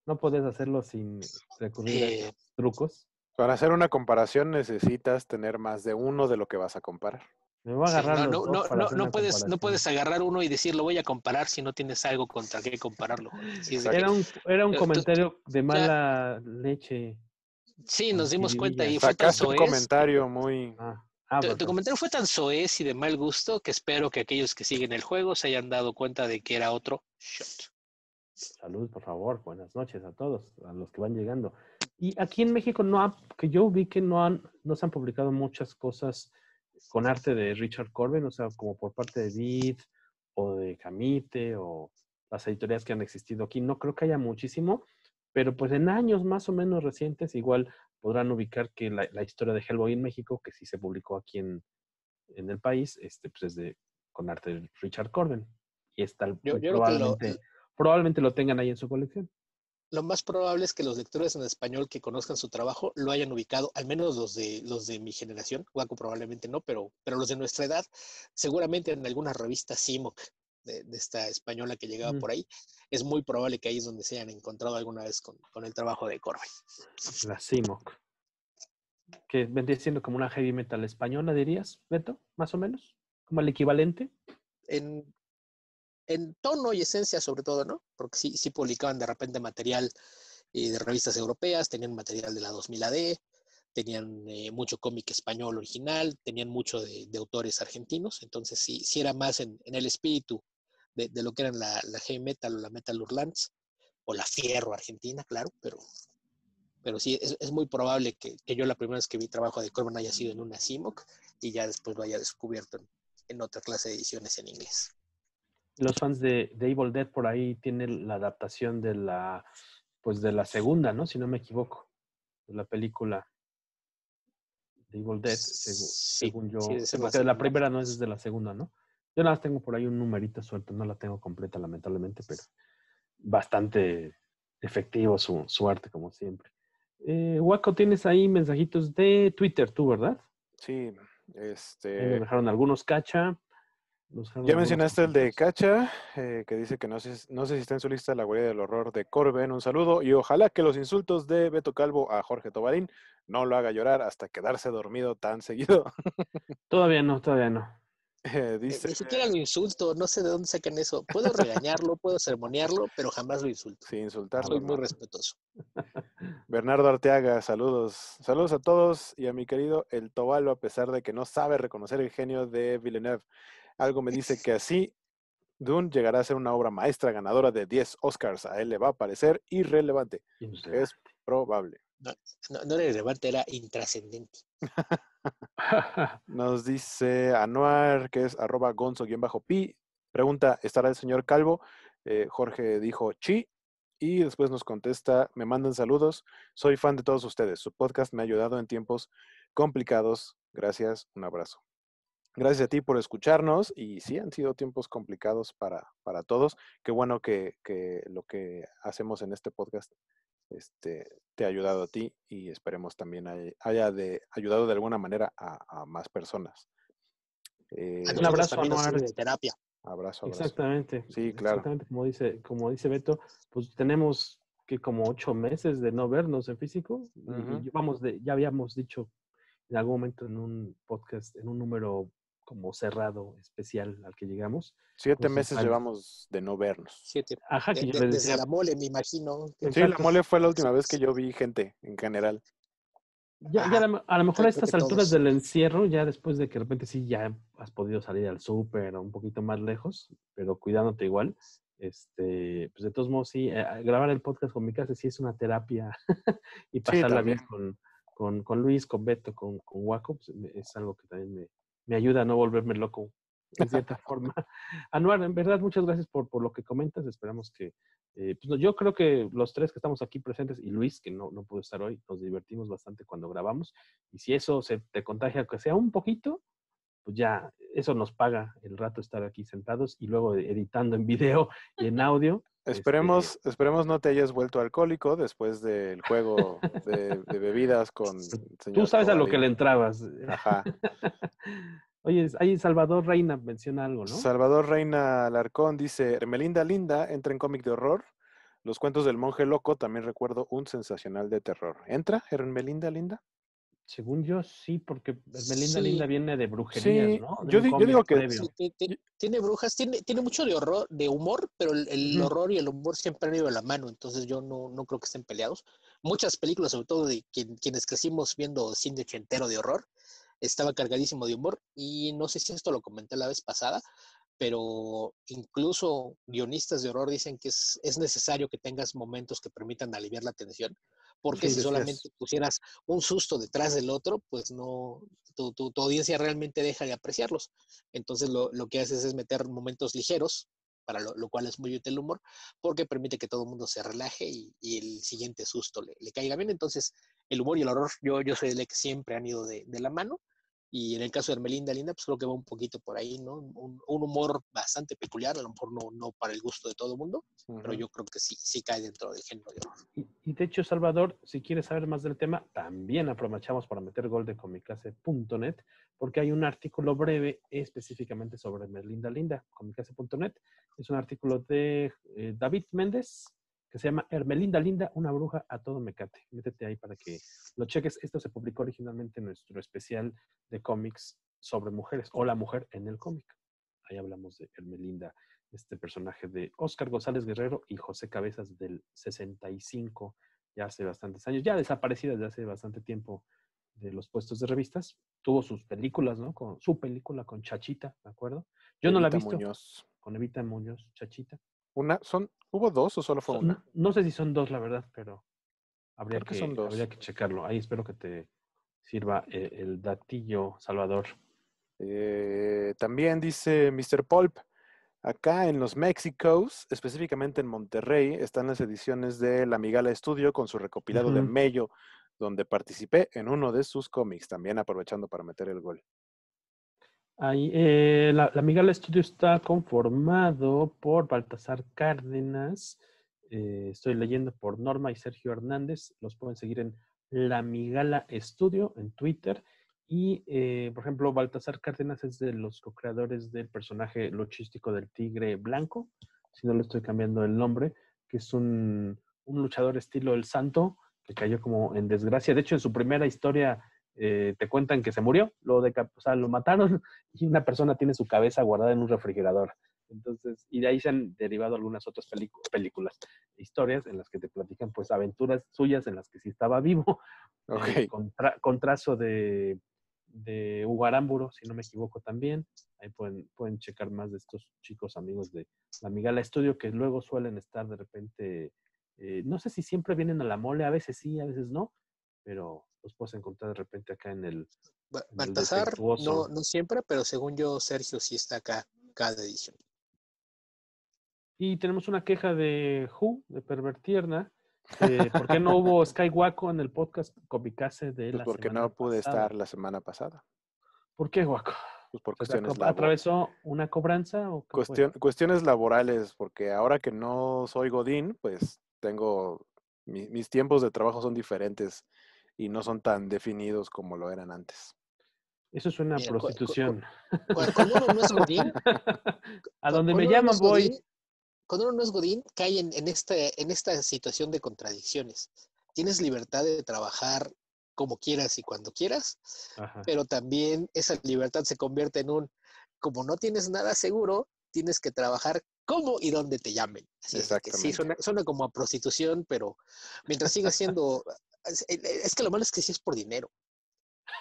Speaker 1: No puedes hacerlo sin recurrir a
Speaker 3: Eh,
Speaker 1: esos trucos.
Speaker 2: Para hacer una comparación necesitas tener más de uno de lo que vas a comparar.
Speaker 1: Me voy a
Speaker 3: sí,
Speaker 1: agarrar los dos para hacer una
Speaker 3: no
Speaker 1: comparación.
Speaker 3: puedes agarrar uno y decir lo voy a comparar si no tienes algo contra qué compararlo. Sí, es de que
Speaker 2: Exacto.
Speaker 1: Era un
Speaker 3: tú,
Speaker 1: comentario de
Speaker 3: ya,
Speaker 1: mala leche
Speaker 3: sí,
Speaker 1: con
Speaker 3: nos dimos cuenta y
Speaker 1: jiribilla.
Speaker 3: fue tan
Speaker 2: Sacaste un
Speaker 3: soez.
Speaker 2: comentario muy...
Speaker 3: Tu
Speaker 1: Perfecto.
Speaker 3: comentario fue tan soez y de mal gusto que espero que aquellos que siguen el juego se hayan dado cuenta de que era otro shot.
Speaker 1: Salud, por favor. Buenas noches a todos, a los que van llegando. Y aquí en México que yo vi que no se han publicado muchas cosas con arte de Richard Corben, o sea, como por parte de Vid o de Camite o las editoriales que han existido aquí. No creo que haya muchísimo, pero pues en años más o menos recientes igual podrán ubicar que la historia de Hellboy en México, que sí se publicó aquí en el país, pues es con arte de Richard Corben. Y
Speaker 3: Yo creo que
Speaker 1: probablemente lo tengan ahí en su colección.
Speaker 3: lo más probable es que los lectores en español que conozcan su trabajo lo hayan ubicado, al menos los de mi generación. Waco probablemente no, pero los de nuestra edad, seguramente en alguna revista CIMOC de esta española que llegaba
Speaker 1: Mm,
Speaker 3: por ahí, es muy probable que ahí es donde se hayan encontrado alguna vez con el trabajo de Corben.
Speaker 1: la CIMOC, que vendría siendo como una heavy metal española, dirías, Beto, más o menos, como el equivalente.
Speaker 3: En, en tono y esencia sobre todo, ¿no? Porque sí publicaban de repente material de revistas europeas, tenían material de la 2000 AD, tenían mucho cómic español original, tenían mucho de autores argentinos, entonces sí era más en el espíritu de lo que eran la heavy metal o la metal hurlants, o la fierro argentina, claro, pero sí, es muy probable que yo la primera vez que vi trabajo de Corman haya sido en una CIMOC y ya después lo haya descubierto en otra clase de ediciones en inglés.
Speaker 1: Los fans de Evil Dead por ahí tienen la adaptación pues de la segunda, ¿no? Si no me equivoco, de la película de Evil Dead,
Speaker 3: Sí,
Speaker 1: según
Speaker 3: sí,
Speaker 1: yo.
Speaker 3: de
Speaker 1: Sí,
Speaker 3: ser la
Speaker 1: porque de la
Speaker 3: segunda.
Speaker 1: primera no es desde la segunda, ¿no? Yo nada más tengo por ahí un numerito suelto, no la tengo completa, lamentablemente, pero bastante efectivo su arte, como siempre. Waco, tienes ahí mensajitos de Twitter, tú, ¿verdad?
Speaker 2: Sí,
Speaker 1: Ahí nos dejaron algunos cacha, nos dejaron
Speaker 2: ya
Speaker 1: algunos
Speaker 2: mencionaste el de
Speaker 1: comentarios.
Speaker 2: Cacha, que dice que no sé si está en su lista la guarida del horror de Corben. Un saludo y ojalá que los insultos de Beto Calvo a Jorge Tobarín no lo haga llorar hasta quedarse dormido tan seguido.
Speaker 1: Todavía no, todavía no.
Speaker 2: Dice,
Speaker 3: Ni siquiera lo insulto, no sé de dónde sacan eso. Puedo regañarlo, puedo sermonearlo, pero jamás lo insulto.
Speaker 2: sin
Speaker 1: Ah,
Speaker 2: insultarlo,
Speaker 3: Soy muy
Speaker 2: no.
Speaker 3: respetuoso.
Speaker 2: Bernardo Arteaga, saludos. Saludos a todos y a mi querido El Tobalo, a pesar de que no sabe reconocer el genio de Villeneuve. Algo me dice que así Dune llegará a ser una obra maestra ganadora de 10 Oscars. A él le va a parecer irrelevante. Es probable.
Speaker 3: No, no era irrelevante, era intrascendente.
Speaker 2: Nos dice Anuar, que es @gonzo_pi. Pregunta, ¿estará el señor Calvo? Jorge dijo, sí. Y después nos contesta, me mandan saludos. Soy fan de todos ustedes. Su podcast me ha ayudado en tiempos complicados. Gracias, un abrazo. Gracias a ti por escucharnos. Y sí, han sido tiempos complicados para todos. Qué bueno que lo que hacemos en este podcast te ha ayudado a ti y esperemos también haya ayudado de alguna manera a más personas.
Speaker 3: A
Speaker 1: Un
Speaker 3: nosotros
Speaker 1: abrazo,
Speaker 3: también nos sirve
Speaker 1: Anuar.
Speaker 3: de terapia.
Speaker 2: Abrazo.
Speaker 1: Exactamente.
Speaker 2: Sí, claro.
Speaker 1: Exactamente, como dice Beto, pues tenemos que como 8 meses de no vernos en físico y ya habíamos dicho en algún momento en un podcast, en un número como cerrado, especial al que llegamos.
Speaker 2: 7
Speaker 1: Entonces,
Speaker 2: meses llevamos de no vernos.
Speaker 3: 7.
Speaker 1: ajá, que yo les
Speaker 3: Desde
Speaker 1: decía,
Speaker 3: la mole, me imagino.
Speaker 2: Sí, la
Speaker 1: exacto.
Speaker 2: mole fue la última vez que yo vi gente en general.
Speaker 1: Ya
Speaker 3: Ajá,
Speaker 1: a lo mejor a
Speaker 3: creo que
Speaker 1: estas alturas
Speaker 3: todos.
Speaker 1: del encierro, ya después de que de repente sí ya has podido salir al súper o un poquito más lejos, pero cuidándote igual, pues de todos modos sí, grabar el podcast con mi casa sí es una terapia y
Speaker 2: Sí,
Speaker 1: pasarla bien
Speaker 2: también.
Speaker 1: con Luis, con Beto, con Waco, pues, es algo que también me ayuda a no volverme loco en cierta forma. Anuar, en verdad, muchas gracias por lo que comentas. Esperamos que, pues, yo creo que los tres que estamos aquí presentes y Luis, que no pudo estar hoy, nos divertimos bastante cuando grabamos. Y si eso se te contagia, que sea un poquito, pues ya eso nos paga el rato estar aquí sentados y luego editando en video y en audio.
Speaker 2: Esperemos no te hayas vuelto alcohólico después del juego de bebidas con el
Speaker 1: Tú
Speaker 2: señor
Speaker 1: sabes a lo que
Speaker 2: Tobadín.
Speaker 1: le entrabas.
Speaker 2: Ajá.
Speaker 1: Oye, ahí Salvador Reina menciona algo, ¿no?
Speaker 2: Salvador Reina Alarcón dice, Hermelinda Linda entra en cómic de horror. Los cuentos del monje loco, también recuerdo un sensacional de terror. ¿Entra Hermelinda Linda?
Speaker 1: Según yo, sí, porque Melinda Linda
Speaker 3: Sí,
Speaker 1: viene de brujerías,
Speaker 2: Sí,
Speaker 1: ¿no? De
Speaker 2: yo,
Speaker 1: un
Speaker 2: yo
Speaker 1: cómic
Speaker 2: digo que
Speaker 1: previo.
Speaker 3: sí, tiene brujas, tiene mucho de horror, de humor, pero el
Speaker 1: Ujú.
Speaker 3: horror y el humor siempre han ido de la mano, entonces yo no creo que estén peleados. Muchas películas, sobre todo de quienes crecimos viendo cine ochentero de horror, estaba cargadísimo de humor, y no sé si esto lo comenté la vez pasada, pero incluso guionistas de horror dicen que es necesario que tengas momentos que permitan aliviar la tensión, porque
Speaker 1: Sí,
Speaker 3: si
Speaker 1: decías.
Speaker 3: solamente pusieras un susto detrás del otro, pues no, tu audiencia realmente deja de apreciarlos. Entonces lo que haces es meter momentos ligeros, para lo cual es muy útil el humor, porque permite que todo el mundo se relaje y el siguiente susto le caiga bien. Entonces el humor y el horror, yo soy de que siempre han ido de la mano. Y en el caso de Hermelinda Linda, pues creo que va un poquito por ahí, ¿no? Un humor bastante peculiar, a lo mejor no para el gusto de todo el mundo, pero
Speaker 2: ujú,
Speaker 3: yo creo que sí cae dentro del género de horror.
Speaker 1: Y de hecho, Salvador, si quieres saber más del tema, también aprovechamos para meter gol de comicase.net, porque hay un artículo breve específicamente sobre Merlinda Linda. Comicase.net es un artículo de David Méndez que se llama Hermelinda Linda, una bruja a todo mecate. Métete ahí para que lo cheques. Esto se publicó originalmente en nuestro especial de cómics sobre mujeres o la mujer en el cómic. Ahí hablamos de Hermelinda, este personaje de Óscar González Guerrero y José Cabezas del 65, ya hace bastantes años, ya desaparecida desde hace bastante tiempo de los puestos de revistas. Tuvo sus películas, ¿no? Su película con Chachita, ¿de acuerdo? Yo no la he
Speaker 2: Evita
Speaker 1: visto,
Speaker 2: Muñoz.
Speaker 1: con Evita Muñoz, Chachita.
Speaker 2: ¿Hubo dos o solo fue una?
Speaker 1: No sé si son dos, la verdad, pero
Speaker 2: Creo que son
Speaker 1: habría
Speaker 2: dos.
Speaker 1: que checarlo. Ahí espero que te sirva el datillo, Salvador.
Speaker 2: También dice Mr. Pulp, acá en los Mexicos, específicamente en Monterrey, están las ediciones de La Migala Estudio con su recopilado de
Speaker 1: Ujú.
Speaker 2: Mello, donde participé en uno de sus cómics, también aprovechando para meter el gol.
Speaker 1: Ahí, la Migala Studio está conformado por Baltasar Cárdenas. Estoy leyendo por Norma y Sergio Hernández. Los pueden seguir en La Migala Studio en Twitter. Y, por ejemplo, Baltasar Cárdenas es de los co-creadores del personaje luchístico del Tigre Blanco, si no le estoy cambiando el nombre, que es un luchador estilo El Santo, que cayó como en desgracia. De hecho, en su primera historia te cuentan que se murió, o sea, lo mataron y una persona tiene su cabeza guardada en un refrigerador. Entonces, y de ahí se han derivado algunas otras películas, historias en las que te platican pues aventuras suyas en las que sí estaba vivo,
Speaker 2: Ok.
Speaker 1: con trazo de Hugo Aramburo, si no me equivoco también. Ahí pueden checar más de estos chicos amigos de la Migala Estudio que luego suelen estar de repente, no sé si siempre vienen a la mole, a veces sí, a veces no, pero los puedes encontrar de repente acá en el
Speaker 3: Baltasar,
Speaker 1: defectuoso.
Speaker 3: no siempre, pero según yo, Sergio sí está acá cada edición.
Speaker 1: Y tenemos una queja de Who, de Pervertierna, que ¿por qué no hubo Skywaco en el podcast Comicase de
Speaker 2: Pues
Speaker 1: la
Speaker 2: porque
Speaker 1: semana
Speaker 2: no pude estar
Speaker 1: pasada?
Speaker 2: la semana pasada.
Speaker 1: ¿Por qué, Waco?
Speaker 2: Pues por
Speaker 1: ¿Se te
Speaker 2: cuestiones
Speaker 1: atravesó una cobranza o qué fue?
Speaker 2: cuestiones laborales, porque ahora que no soy Godín, pues tengo mis tiempos de trabajo son diferentes y no son tan definidos como lo eran antes.
Speaker 1: Eso suena a
Speaker 3: Mira,
Speaker 1: prostitución.
Speaker 3: Cuando uno no es godín,
Speaker 1: A donde me
Speaker 3: cuando uno no
Speaker 1: llaman
Speaker 3: es
Speaker 1: voy.
Speaker 3: godín, cuando uno no es godín, cae en esta situación de contradicciones. Tienes libertad de trabajar como quieras y cuando quieras,
Speaker 1: Ajá.
Speaker 3: pero también esa libertad se convierte en como no tienes nada seguro, tienes que trabajar como y donde te llamen. Así es de que sí,
Speaker 2: Exactamente.
Speaker 3: suena como a prostitución, pero mientras sigas siendo... Es que lo malo es que sí es por dinero.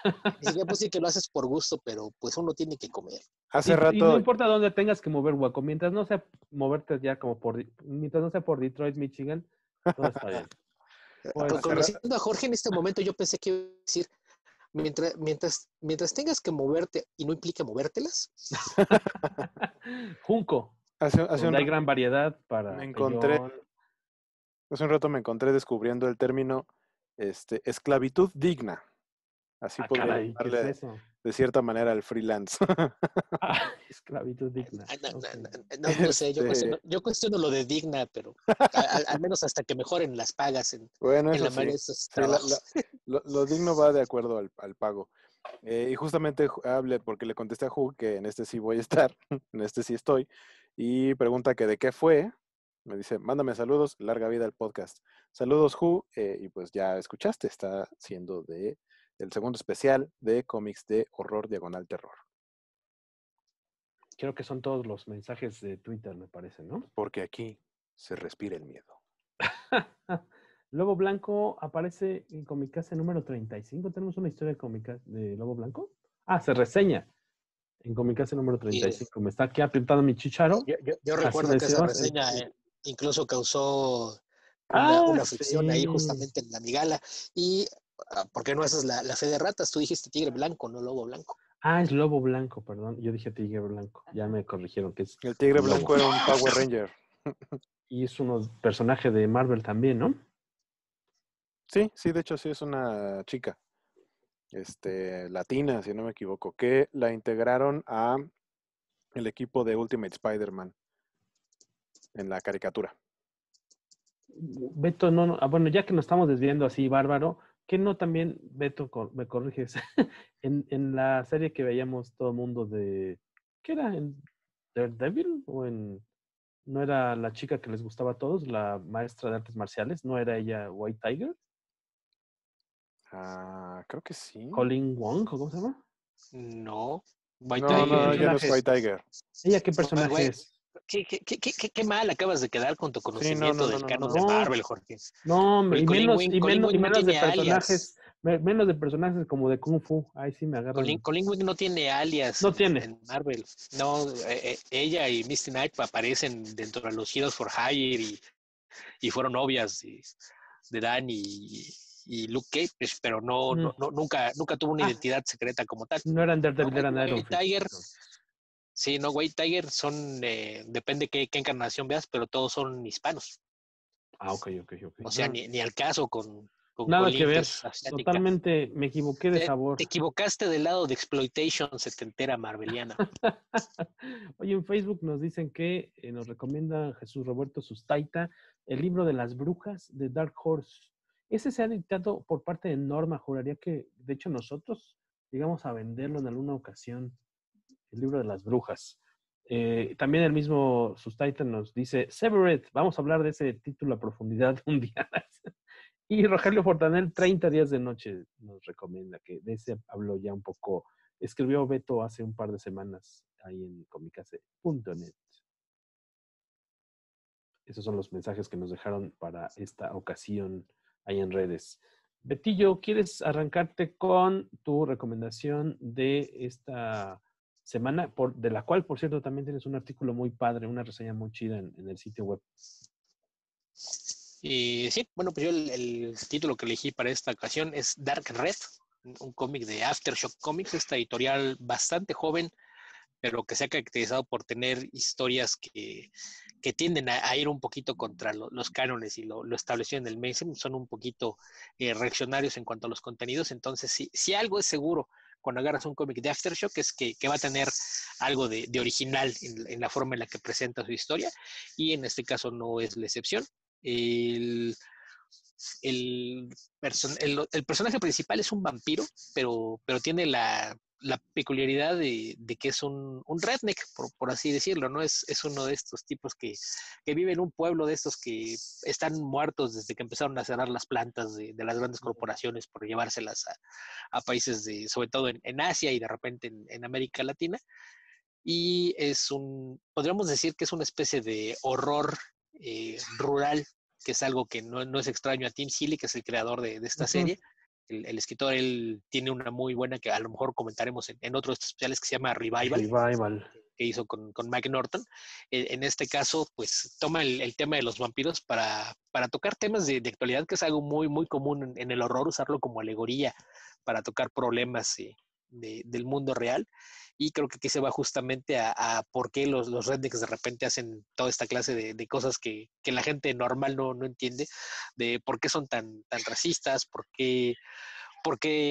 Speaker 3: Ni siquiera puedo decir que lo haces por gusto, pero pues uno tiene que comer.
Speaker 2: Hace
Speaker 1: Y no
Speaker 2: rato,
Speaker 1: importa dónde tengas que mover, Waco, mientras no sea moverte ya como mientras no sea por Detroit, Michigan, todo está bien. Puedes
Speaker 2: hace ra-
Speaker 3: Conociendo a Jorge en este momento, yo pensé que iba a decir, mientras tengas que moverte y no implica movértelas.
Speaker 1: Junco,
Speaker 2: hace un
Speaker 1: donde hay
Speaker 2: rato
Speaker 1: gran variedad
Speaker 2: me
Speaker 1: para
Speaker 2: encontré,
Speaker 1: Peyón.
Speaker 2: hace un rato me encontré descubriendo el término esclavitud digna. Así
Speaker 1: Ah,
Speaker 2: podría
Speaker 1: caray, ¿qué es
Speaker 2: llamarle
Speaker 1: eso?
Speaker 2: de cierta manera al freelance.
Speaker 1: Ah, esclavitud digna. Okay.
Speaker 3: No sé,
Speaker 2: Este,
Speaker 3: yo cuestiono lo de digna, pero al menos hasta que mejoren las pagas
Speaker 2: bueno,
Speaker 3: en
Speaker 2: eso
Speaker 3: la mayoría
Speaker 2: sí.
Speaker 3: de estos
Speaker 2: Sí,
Speaker 3: trabajos.
Speaker 2: lo digno va de acuerdo al pago. Y justamente hablé porque le contesté a Ju que en este sí voy a estar, en este sí estoy, y pregunta que de qué fue. Me dice, mándame saludos, larga vida al podcast. Saludos, Ju, y pues ya escuchaste, está siendo el segundo especial de cómics de horror diagonal terror.
Speaker 1: Creo que son todos los mensajes de Twitter, me parece, ¿no?
Speaker 2: Porque aquí se respira el miedo.
Speaker 1: Lobo Blanco aparece en Comicase número 35. ¿Tenemos una historia de Lobo Blanco? Ah, se reseña en Comicase número
Speaker 3: Y
Speaker 1: 35. Me está aquí apretando mi chicharo.
Speaker 3: yo
Speaker 1: Así
Speaker 3: recuerdo
Speaker 1: le
Speaker 3: que esa
Speaker 1: decimos.
Speaker 3: reseña incluso causó
Speaker 1: Ah,
Speaker 3: una fricción ahí
Speaker 1: sí.
Speaker 3: justamente en la migala. Y, ¿por qué no haces la fe de ratas? Tú dijiste tigre blanco, no lobo blanco.
Speaker 1: Ah, es Lobo Blanco, perdón. Yo dije Tigre Blanco. Ya me corrigieron que es
Speaker 2: El tigre
Speaker 1: un lobo.
Speaker 2: blanco era un Power Ranger.
Speaker 1: Y es un personaje de Marvel también, ¿no?
Speaker 2: Sí, sí, de hecho sí es una chica, latina, si no me equivoco, que la integraron a el equipo de Ultimate Spider-Man en la caricatura.
Speaker 1: Beto, no, bueno, ya que nos estamos desviando así, bárbaro, que no también, Beto, me corriges, en la serie que veíamos todo el mundo ¿qué era? ¿En Daredevil? ¿No era la chica que les gustaba a todos, la maestra de artes marciales? ¿No era ella White Tiger?
Speaker 2: Ah, creo que sí.
Speaker 1: ¿Colin Wong, o cómo se llama?
Speaker 3: No, White
Speaker 2: No,
Speaker 1: ¿Qué
Speaker 2: no,
Speaker 3: Tiger.
Speaker 2: ya no es
Speaker 1: personaje
Speaker 2: White
Speaker 1: es?
Speaker 2: Tiger.
Speaker 1: ¿Ella qué
Speaker 3: Pues,
Speaker 1: personaje
Speaker 3: güey,
Speaker 1: es?
Speaker 3: qué mal acabas de quedar con tu
Speaker 2: Sí, no, no,
Speaker 3: conocimiento
Speaker 2: no,
Speaker 3: del
Speaker 2: no, no,
Speaker 3: canon
Speaker 2: no.
Speaker 3: de
Speaker 1: No,
Speaker 3: Marvel, Jorge.
Speaker 1: no,
Speaker 3: Colin Wing no
Speaker 1: menos de
Speaker 3: tiene
Speaker 1: personajes,
Speaker 3: alias.
Speaker 1: menos de personajes como de Kung Fu. Ahí sí me agarran.
Speaker 3: Colin Wing no tiene alias
Speaker 1: No tiene.
Speaker 3: en Marvel. No, ella y Misty Knight aparecen dentro de los Heroes for Hire y fueron novias de Dan y Luke Cage, pero
Speaker 1: Mm.
Speaker 3: nunca tuvo una
Speaker 1: Ah,
Speaker 3: identidad secreta como tal.
Speaker 1: no eran
Speaker 3: No,
Speaker 1: Daredevil, eran Iron
Speaker 3: White
Speaker 1: Fist.
Speaker 3: Tiger, sí, no, White Tiger son, depende qué encarnación veas, pero todos son hispanos.
Speaker 1: Ah, ok, ok, ok.
Speaker 3: O sea,
Speaker 1: No,
Speaker 3: ni al caso con
Speaker 1: nada que
Speaker 3: Colin, que
Speaker 1: ver.
Speaker 3: es asiática.
Speaker 1: Totalmente me equivoqué de
Speaker 3: Te
Speaker 1: sabor.
Speaker 3: equivocaste del lado de exploitation setentera marveliana.
Speaker 1: Oye, en Facebook nos dicen que nos recomienda Jesús Roberto Sustaita el libro de las brujas de Dark Horse. Ese se ha editado por parte de Norma. Juraría que, de hecho, nosotros llegamos a venderlo en alguna ocasión. El libro de las brujas. También el mismo Sustaita nos dice, Severed, vamos a hablar de ese título a profundidad un día. Y Rogelio Fortanel, 30 días de noche, nos recomienda que de ese habló ya un poco. Escribió Beto hace un par de semanas ahí en comicase.net. Esos son los mensajes que nos dejaron para esta ocasión ahí en redes. Betillo, ¿quieres arrancarte con tu recomendación de esta semana? De la cual, por cierto, también tienes un artículo muy padre, una reseña muy chida en el sitio web.
Speaker 3: Y sí, bueno, pues yo el título que elegí para esta ocasión es Dark Red, un cómic de Aftershock Comics, esta editorial bastante joven, pero que se ha caracterizado por tener historias que tienden a ir un poquito contra los cánones y lo establecido en el mainstream, son un poquito reaccionarios en cuanto a los contenidos, entonces si algo es seguro cuando agarras un cómic de Aftershock es que va a tener algo de original en la forma en la que presenta su historia, y en este caso no es la excepción. el personaje principal es un vampiro, pero tiene la peculiaridad de que es un redneck, por así decirlo, ¿no? Es uno de estos tipos que vive en un pueblo de estos que están muertos desde que empezaron a cerrar las plantas de las grandes corporaciones por llevárselas a países sobre todo en Asia y de repente en América Latina. Y podríamos decir que es una especie de horror rural, que es algo que no es extraño a Tim Seeley, que es el creador de esta serie. El escritor, él tiene una muy buena que a lo mejor comentaremos en otros especiales, que se llama Revival. Que hizo con Mike Norton. En este caso, pues toma el tema de los vampiros para tocar temas de actualidad, que es algo muy, muy común en el horror, usarlo como alegoría para tocar problemas del mundo real. Y creo que aquí se va justamente a por qué los rednecks de repente hacen toda esta clase de cosas que la gente normal no entiende, de por qué son tan racistas, por qué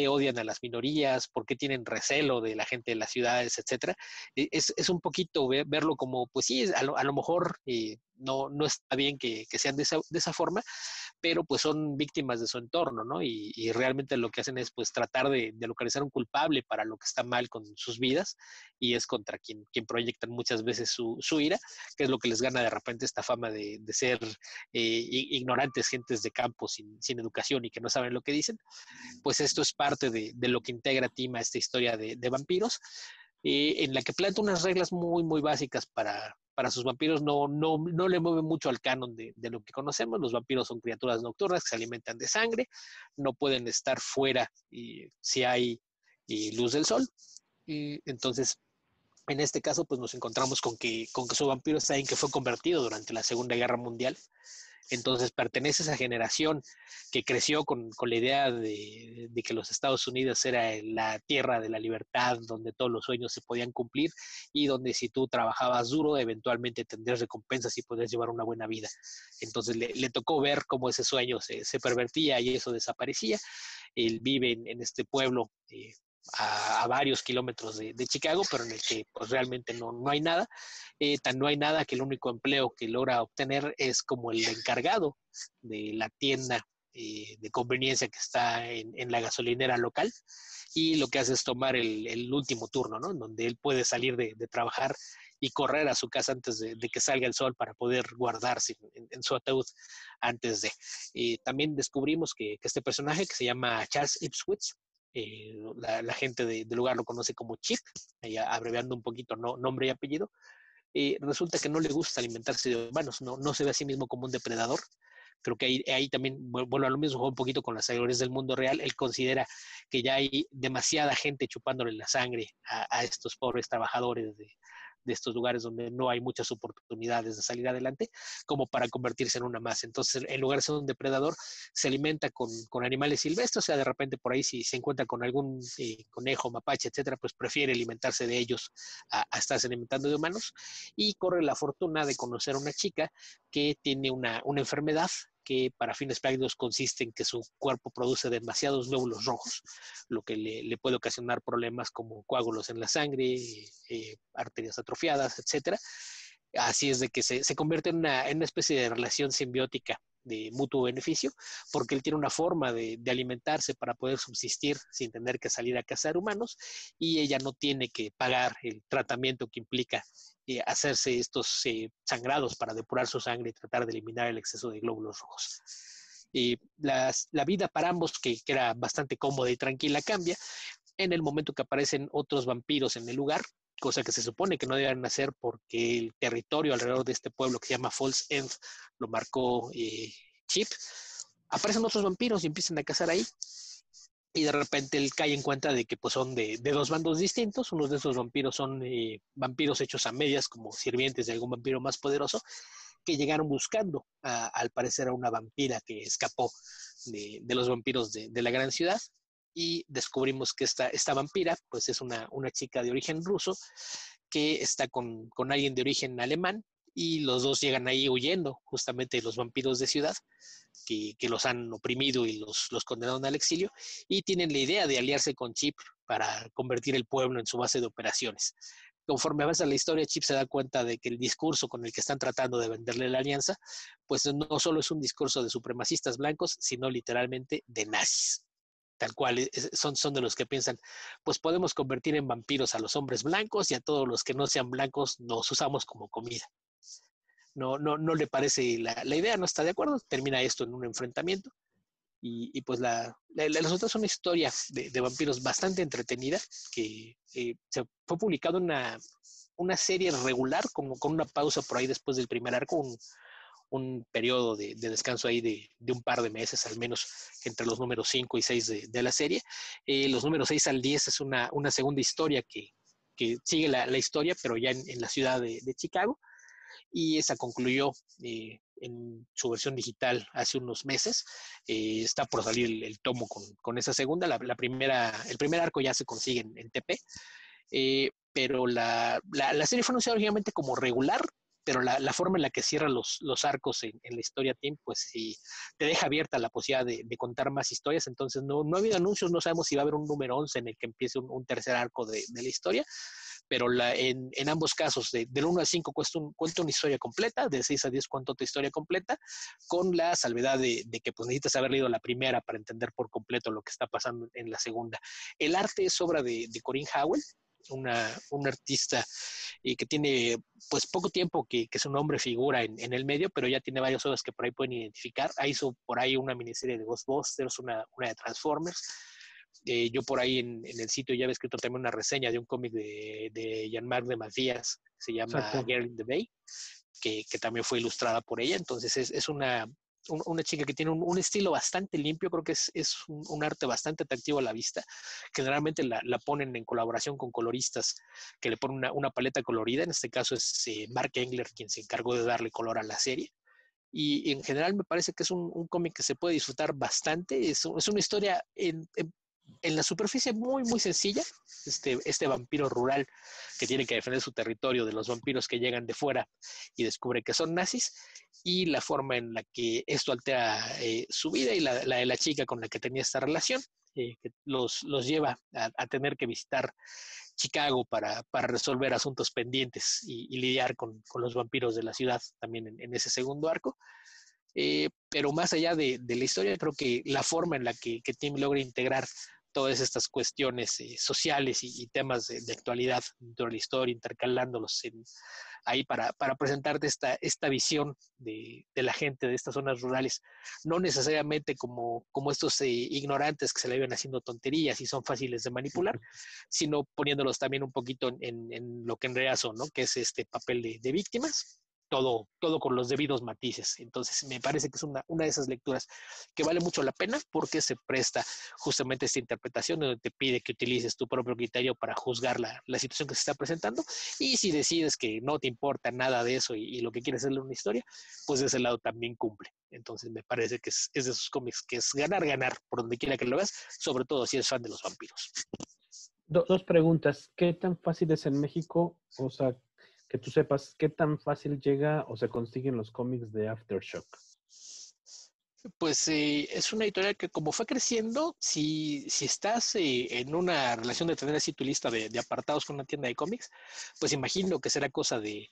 Speaker 3: odian a las minorías, por qué tienen recelo de la gente de las ciudades, etcétera. Es un poquito verlo como, pues sí, a lo mejor no está bien que sean de esa forma, pero pues son víctimas de su entorno, ¿no? Y realmente lo que hacen es pues tratar de localizar un culpable para lo que está mal con sus vidas, y es contra quien proyectan muchas veces su ira, que es lo que les gana de repente esta fama de ser ignorantes, gentes de campo sin educación y que no saben lo que dicen. Pues esto es parte de lo que integra Tim a esta historia de vampiros, en la que plantea unas reglas muy, muy básicas para sus vampiros. No le mueve mucho al canon de lo que conocemos. Los vampiros son criaturas nocturnas que se alimentan de sangre, no pueden estar fuera si hay luz del sol. Y entonces, en este caso, pues nos encontramos con que su vampiro está en que fue convertido durante la Segunda Guerra Mundial. Entonces pertenece a esa generación que creció con la idea de que los Estados Unidos era la tierra de la libertad, donde todos los sueños se podían cumplir y donde si tú trabajabas duro, eventualmente tendrías recompensas y podrías llevar una buena vida. Entonces le tocó ver cómo ese sueño se pervertía y eso desaparecía. Él vive en este pueblo a varios kilómetros de Chicago, pero en el que pues realmente no hay nada. Tan no hay nada que el único empleo que logra obtener es como el encargado de la tienda de conveniencia que está en la gasolinera local, y lo que hace es tomar el último turno, ¿no? En donde él puede salir de trabajar y correr a su casa antes de que salga el sol para poder guardarse en su ataúd antes de. También descubrimos que este personaje, que se llama Charles Ipswich, la gente del lugar lo conoce como Chip, abreviando un poquito nombre y apellido. Resulta que no le gusta alimentarse de humanos, no se ve a sí mismo como un depredador. Creo que ahí también vuelvo a lo mismo, un poquito con las alegorías del mundo real. Él considera que ya hay demasiada gente chupándole la sangre a estos pobres trabajadores de estos lugares donde no hay muchas oportunidades de salir adelante, como para convertirse en una más. Entonces, en lugar de ser un depredador, se alimenta con animales silvestres. O sea, de repente por ahí si se encuentra con algún conejo, mapache, etcétera, pues prefiere alimentarse de ellos a estarse alimentando de humanos, y corre la fortuna de conocer a una chica que tiene una enfermedad que para fines prácticos consiste en que su cuerpo produce demasiados glóbulos rojos, lo que le puede ocasionar problemas como coágulos en la sangre, arterias atrofiadas, etcétera. Así es de que se convierte en una especie de relación simbiótica de mutuo beneficio, porque él tiene una forma de alimentarse para poder subsistir sin tener que salir a cazar humanos, y ella no tiene que pagar el tratamiento que implica hacerse estos sangrados para depurar su sangre y tratar de eliminar el exceso de glóbulos rojos. La vida para ambos, que era bastante cómoda y tranquila, cambia en el momento que aparecen otros vampiros en el lugar, cosa que se supone que no deben hacer porque el territorio alrededor de este pueblo que se llama Falls End lo marcó Chip. Aparecen otros vampiros y empiezan a cazar ahí, y de repente él cae en cuenta de que pues son de dos bandos distintos. Unos de esos vampiros son vampiros hechos a medias, como sirvientes de algún vampiro más poderoso, que llegaron buscando al parecer a una vampira que escapó de los vampiros de la gran ciudad, y descubrimos que esta vampira pues es una chica de origen ruso que está con alguien de origen alemán, y los dos llegan ahí huyendo justamente de los vampiros de ciudad que los han oprimido y los condenaron al exilio, y tienen la idea de aliarse con Chip para convertir el pueblo en su base de operaciones. conforme avanza la historia, Chip se da cuenta de que el discurso con el que están tratando de venderle la alianza, pues no solo es un discurso de supremacistas blancos, sino literalmente de nazis. Tal cual, son de los que piensan, pues podemos convertir en vampiros a los hombres blancos y a todos los que no sean blancos nos usamos como comida. No le parece la idea, no está de acuerdo, termina esto en un enfrentamiento. Y pues la resulta es una historia de vampiros bastante entretenida, que se fue publicado una serie regular, como con una pausa por ahí después del primer arco, un periodo de descanso ahí de un par de meses, al menos entre los números 5 y 6 de la serie. Los números 6 al 10 es una segunda historia que sigue la historia, pero ya en la ciudad de Chicago, y esa concluyó en su versión digital hace unos meses. Está por salir el tomo con esa segunda. El primer arco ya se consigue en TP, pero la serie fue anunciada originalmente como regular, pero la forma en la que cierra los arcos en la historia Team, pues sí, te deja abierta la posibilidad de contar más historias. Entonces no ha habido anuncios, no sabemos si va a haber un número 11 en el que empiece un tercer arco de la historia, pero en ambos casos, del 1 al 5 cuenta una historia completa, de 6 a 10 cuenta otra historia completa, con la salvedad de que pues necesitas haber leído la primera para entender por completo lo que está pasando en la segunda. El arte es obra de Corinne Howell, una artista que tiene pues poco tiempo que su nombre figura en el medio, pero ya tiene varias obras que por ahí pueden identificar. Hizo por ahí una miniserie de Ghostbusters, una de Transformers. Yo por ahí en el sitio ya había escrito también una reseña de un cómic de Jean-Marc de Matías, que se llama
Speaker 1: Exacto.
Speaker 3: Girl in the Bay, que también fue ilustrada por ella. Entonces es una chica que tiene un estilo bastante limpio, creo que es un arte bastante atractivo a la vista. Generalmente la ponen en colaboración con coloristas que le ponen una paleta colorida. En este caso es Mark Engler quien se encargó de darle color a la serie. Y en general me parece que es un cómic que se puede disfrutar bastante. Es una historia en la superficie muy, muy sencilla. Este vampiro rural que tiene que defender su territorio de los vampiros que llegan de fuera y descubre que son nazis, y la forma en la que esto altera su vida y la de la chica con la que tenía esta relación, que los lleva a tener que visitar Chicago para resolver asuntos pendientes y lidiar con los vampiros de la ciudad también en ese segundo arco. Pero más allá de la historia, creo que la forma en la que Tim logra integrar todas estas cuestiones sociales y temas de actualidad dentro de la historia, intercalándolos ahí para presentarte esta visión de la gente de estas zonas rurales, no necesariamente como estos ignorantes que se le vienen haciendo tonterías y son fáciles de manipular, sino poniéndolos también un poquito en lo que en realidad son, ¿no? Que es este papel de víctimas. Todo con los debidos matices. Entonces me parece que es una de esas lecturas que vale mucho la pena, porque se presta justamente esta interpretación donde te pide que utilices tu propio criterio para juzgar la situación que se está presentando, y si decides que no te importa nada de eso y lo que quieres hacerle una historia, pues de ese lado también cumple. Entonces me parece que es de esos cómics que es ganar por donde quiera que lo veas, sobre todo si eres fan de los vampiros.
Speaker 1: Dos preguntas. ¿Qué tan fácil es en México? O sea, que tú sepas, ¿qué tan fácil llega o se consiguen los cómics de Aftershock?
Speaker 3: Pues es una editorial que, como fue creciendo, si estás en una relación de tener así tu lista de apartados con una tienda de cómics, pues imagino que será cosa de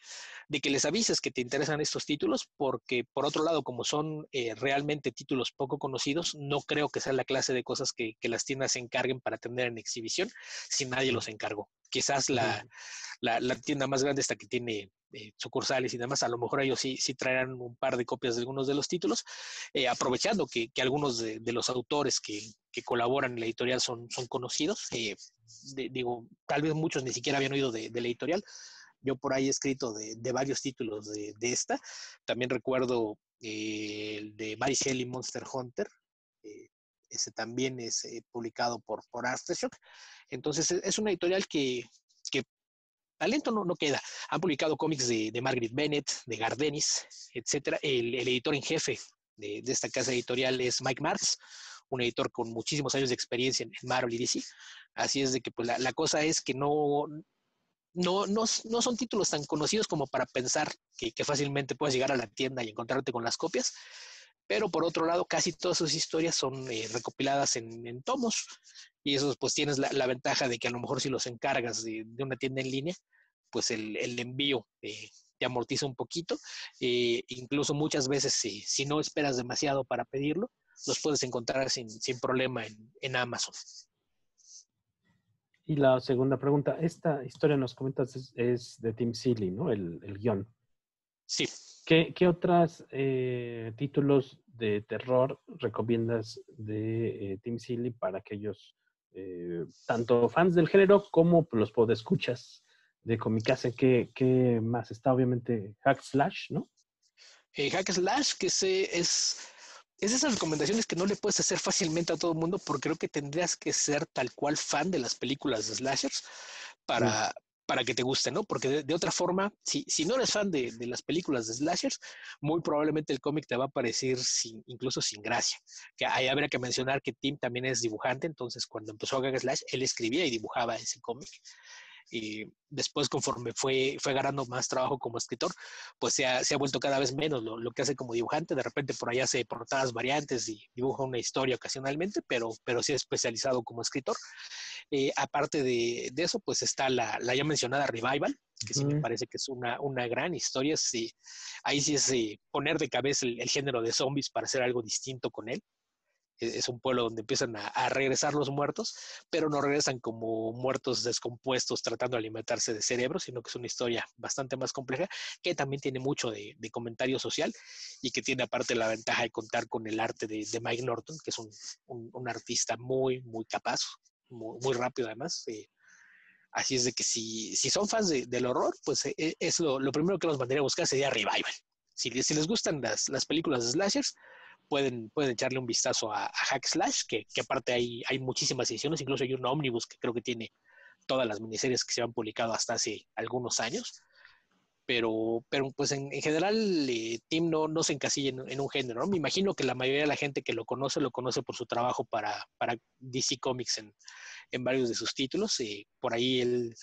Speaker 3: que les avises que te interesan estos títulos, porque por otro lado, como son realmente títulos poco conocidos, no creo que sea la clase de cosas que las tiendas se encarguen para tener en exhibición si nadie los encargó. Quizás la tienda más grande, esta que tiene sucursales y demás, a lo mejor ellos sí traerán un par de copias de algunos de los títulos, aprovechando que algunos de los autores que colaboran en la editorial son conocidos. Digo, tal vez muchos ni siquiera habían oído de la editorial. Yo por ahí he escrito de varios títulos de esta. También recuerdo el de Mary Shelley Monster Hunter. Ese también es publicado por Aftershock. Entonces es una editorial que talento no queda. Han publicado cómics de Margaret Bennett, de Gardenis, etcétera. El editor en jefe de esta casa editorial es Mike Martz, un editor con muchísimos años de experiencia en Marvel y DC. Así es de que pues, la cosa es que no son títulos tan conocidos como para pensar que fácilmente puedes llegar a la tienda y encontrarte con las copias. Pero por otro lado, casi todas sus historias son recopiladas en tomos, y eso pues tienes la ventaja de que a lo mejor si los encargas de una tienda en línea, pues el envío te amortiza un poquito. Incluso muchas veces, si no esperas demasiado para pedirlo, los puedes encontrar sin problema en Amazon.
Speaker 1: Y la segunda pregunta, esta historia nos comentas es de Tim Seeley, ¿no? El guión.
Speaker 3: Sí.
Speaker 1: ¿Qué otros títulos de terror recomiendas de Tim Seeley para aquellos tanto fans del género como los podescuchas de Comikaze? ¿Qué más está? Obviamente Hack Slash, ¿no?
Speaker 3: Hack Slash, que es esas recomendaciones que no le puedes hacer fácilmente a todo el mundo, porque creo que tendrías que ser tal cual fan de las películas de slashers para que te guste, ¿no? Porque de otra forma, si no eres fan de las películas de slashers, muy probablemente el cómic te va a parecer incluso sin gracia. Que ahí habría que mencionar que Tim también es dibujante, entonces cuando empezó Hack Slash, él escribía y dibujaba ese cómic. Y después, conforme fue ganando más trabajo como escritor, pues se ha vuelto cada vez menos lo que hace como dibujante. De repente por allá hace portadas variantes y dibuja una historia ocasionalmente, pero sí es especializado como escritor. Aparte de eso, pues está la ya mencionada Revival, que sí me parece que es una gran historia. Sí, ahí sí es poner de cabeza el género de zombies para hacer algo distinto con él. Es un pueblo donde empiezan a regresar los muertos, pero no regresan como muertos descompuestos tratando de alimentarse de cerebro, sino que es una historia bastante más compleja, que también tiene mucho de comentario social y que tiene aparte la ventaja de contar con el arte de Mike Norton, que es un artista muy, muy capaz, muy, muy rápido además. Así es de que si son fans del horror, pues es lo primero que los mandaría a buscar sería Revival. Si les gustan las películas de slashers, pueden echarle un vistazo a Hack Slash, que aparte hay muchísimas ediciones, incluso hay un ómnibus que creo que tiene todas las miniseries que se han publicado hasta hace algunos años. Pero pues en general Tim no se encasilla en un género, ¿no? Me imagino que la mayoría de la gente que lo conoce por su trabajo para DC Comics en varios de sus títulos. Por ahí él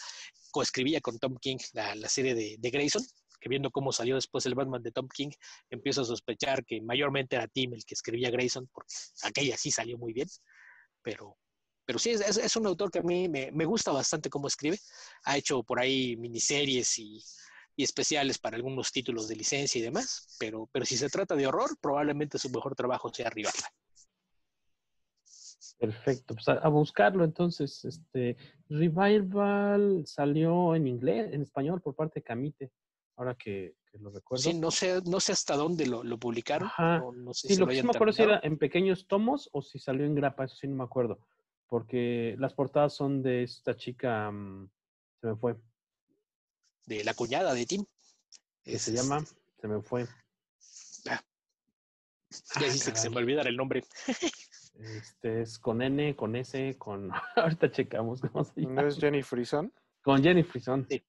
Speaker 3: coescribía con Tom King la serie de Grayson, que viendo cómo salió después el Batman de Tom King, empiezo a sospechar que mayormente era Tim el que escribía Grayson, porque aquella sí salió muy bien, pero sí, es un autor que a mí me gusta bastante cómo escribe. Ha hecho por ahí miniseries y especiales para algunos títulos de licencia y demás, pero si se trata de horror, probablemente su mejor trabajo sea Revival.
Speaker 1: Perfecto, pues a buscarlo entonces. Revival salió en inglés, en español por parte de Camite, ahora que lo recuerdo.
Speaker 3: Sí, no sé hasta dónde lo publicaron.
Speaker 1: Ajá.
Speaker 3: No sé
Speaker 1: Sí,
Speaker 3: si
Speaker 1: lo
Speaker 3: lo
Speaker 1: que sí
Speaker 3: hayan
Speaker 1: me acuerdo si
Speaker 3: terminado.
Speaker 1: era en pequeños tomos o si salió en grapa, eso sí no me acuerdo. Porque las portadas son de esta chica, se me fue.
Speaker 3: De la cuñada de Tim.
Speaker 1: ¿Qué se llama? Se me fue.
Speaker 3: Ya dice que se me olvidara el nombre.
Speaker 1: Es con N, con S, con... Ahorita checamos cómo se llama.
Speaker 2: ¿No es Jenny Frison?
Speaker 1: Con Jenny Frison.
Speaker 3: Sí.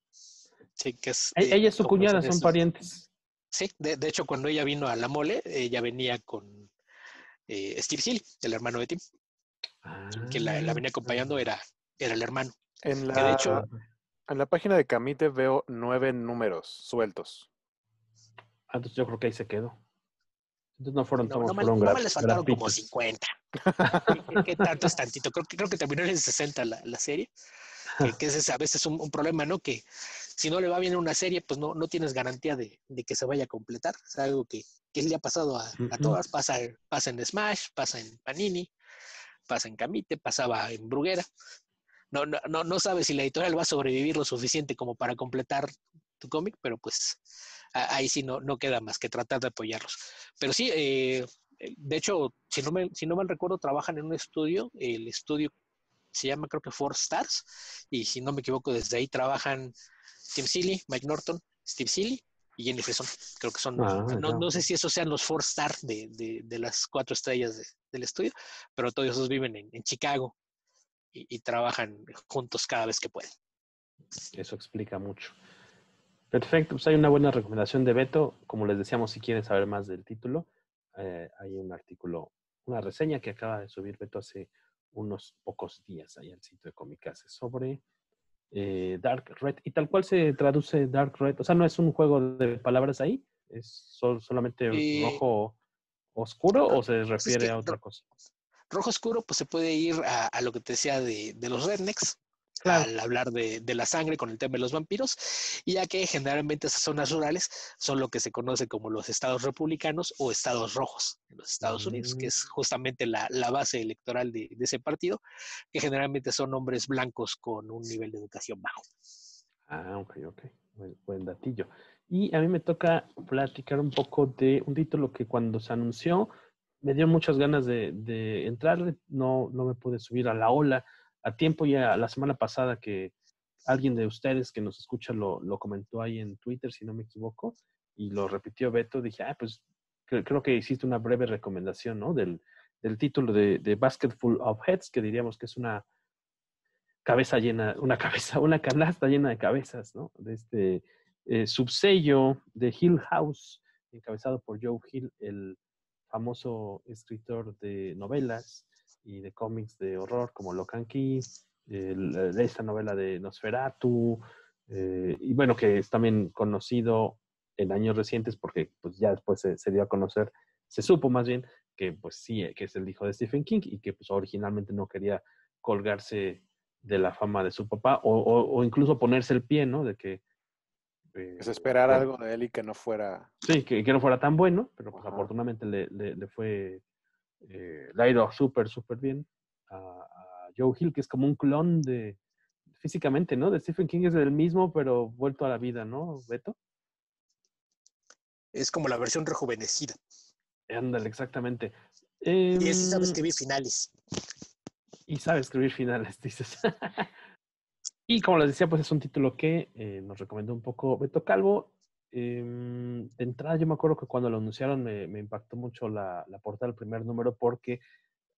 Speaker 3: Sí, que es...
Speaker 1: Ella es su cuñada, son parientes.
Speaker 3: Sí, de hecho, cuando ella vino a La Mole, ella venía con Steve Hill, el hermano de Tim. Que la venía acompañando era el hermano.
Speaker 2: En
Speaker 3: Que de hecho...
Speaker 2: En la página de Camite veo 9 números sueltos.
Speaker 1: Entonces yo creo que ahí se quedó. Entonces no fueron tomos,
Speaker 3: no
Speaker 1: fueron
Speaker 3: me les faltaron como
Speaker 1: grapitos.
Speaker 3: 50. ¿Qué tanto es tantito? Creo que terminó en 60 la serie. Que es a veces un problema, ¿no? Que si no le va bien una serie, pues no tienes garantía de que se vaya a completar. Es algo que le ha pasado a todas. Pasa en Smash, pasa en Panini, pasa en Camite, pasaba en Bruguera. No sabes si la editorial va a sobrevivir lo suficiente como para completar tu cómic, pero pues ahí sí no queda más que tratar de apoyarlos. Pero sí, de hecho, si no mal recuerdo, trabajan en un estudio. El estudio se llama, creo que, Four Stars, y si no me equivoco, desde ahí trabajan Tim Seeley, Mike Norton, Steve Seeley y Jenny Frison. Creo que son, no sé si esos sean los Four Stars de las 4 estrellas del estudio, pero todos esos viven en Chicago y trabajan juntos cada vez que pueden.
Speaker 1: Eso explica mucho. Perfecto, pues hay una buena recomendación de Beto. Como les decíamos, si quieren saber más del título, hay un artículo, una reseña que acaba de subir Beto hace unos pocos días ahí al sitio de Comikaze sobre Dark Red. Y tal cual se traduce Dark Red. O sea, no es un juego de palabras ahí, es solamente rojo oscuro o se refiere a otra cosa.
Speaker 3: Rojo oscuro, pues se puede ir a lo que te decía de los rednecks,
Speaker 1: Claro.
Speaker 3: al hablar de la sangre con el tema de los vampiros, ya que generalmente esas zonas rurales son lo que se conoce como los estados republicanos o estados rojos en los Estados Unidos, que es justamente la base electoral de ese partido, que generalmente son hombres blancos con un nivel de educación bajo.
Speaker 1: Ok. Buen datillo. Y a mí me toca platicar un poco de un título que cuando se anunció me dio muchas ganas de entrarle. No me pude subir a la ola a tiempo. Ya la semana pasada que alguien de ustedes que nos escucha lo comentó ahí en Twitter, si no me equivoco, y lo repitió Beto, dije, pues creo que hiciste una breve recomendación, ¿no? Del título de Basket Full of Heads, que diríamos que es una una canasta llena de cabezas, ¿no? De este subsello de Hill House, encabezado por Joe Hill, el famoso escritor de novelas y de cómics de horror como Lock and Key, de esta novela de Nosferatu, y bueno, que es también conocido en años recientes porque pues ya después se dio a conocer, se supo más bien que pues sí, que es el hijo de Stephen King y que pues originalmente no quería colgarse de la fama de su papá o incluso ponerse el pie, ¿no? De que
Speaker 2: Es esperar algo de él y que no fuera...
Speaker 1: Sí, que no fuera tan bueno, pero pues
Speaker 2: Ajá.
Speaker 1: afortunadamente le fue, le ha ido súper bien a Joe Hill, que es como un clon de, físicamente, ¿no? De Stephen King es el mismo, pero vuelto a la vida, ¿no, Beto?
Speaker 3: Es como la versión rejuvenecida.
Speaker 1: Ándale, exactamente.
Speaker 3: Y ese sabe escribir finales.
Speaker 1: Y sabe escribir finales, dices. Y como les decía, pues es un título que nos recomendó un poco Beto Calvo. De entrada, yo me acuerdo que cuando lo anunciaron me impactó mucho la portada del primer número porque,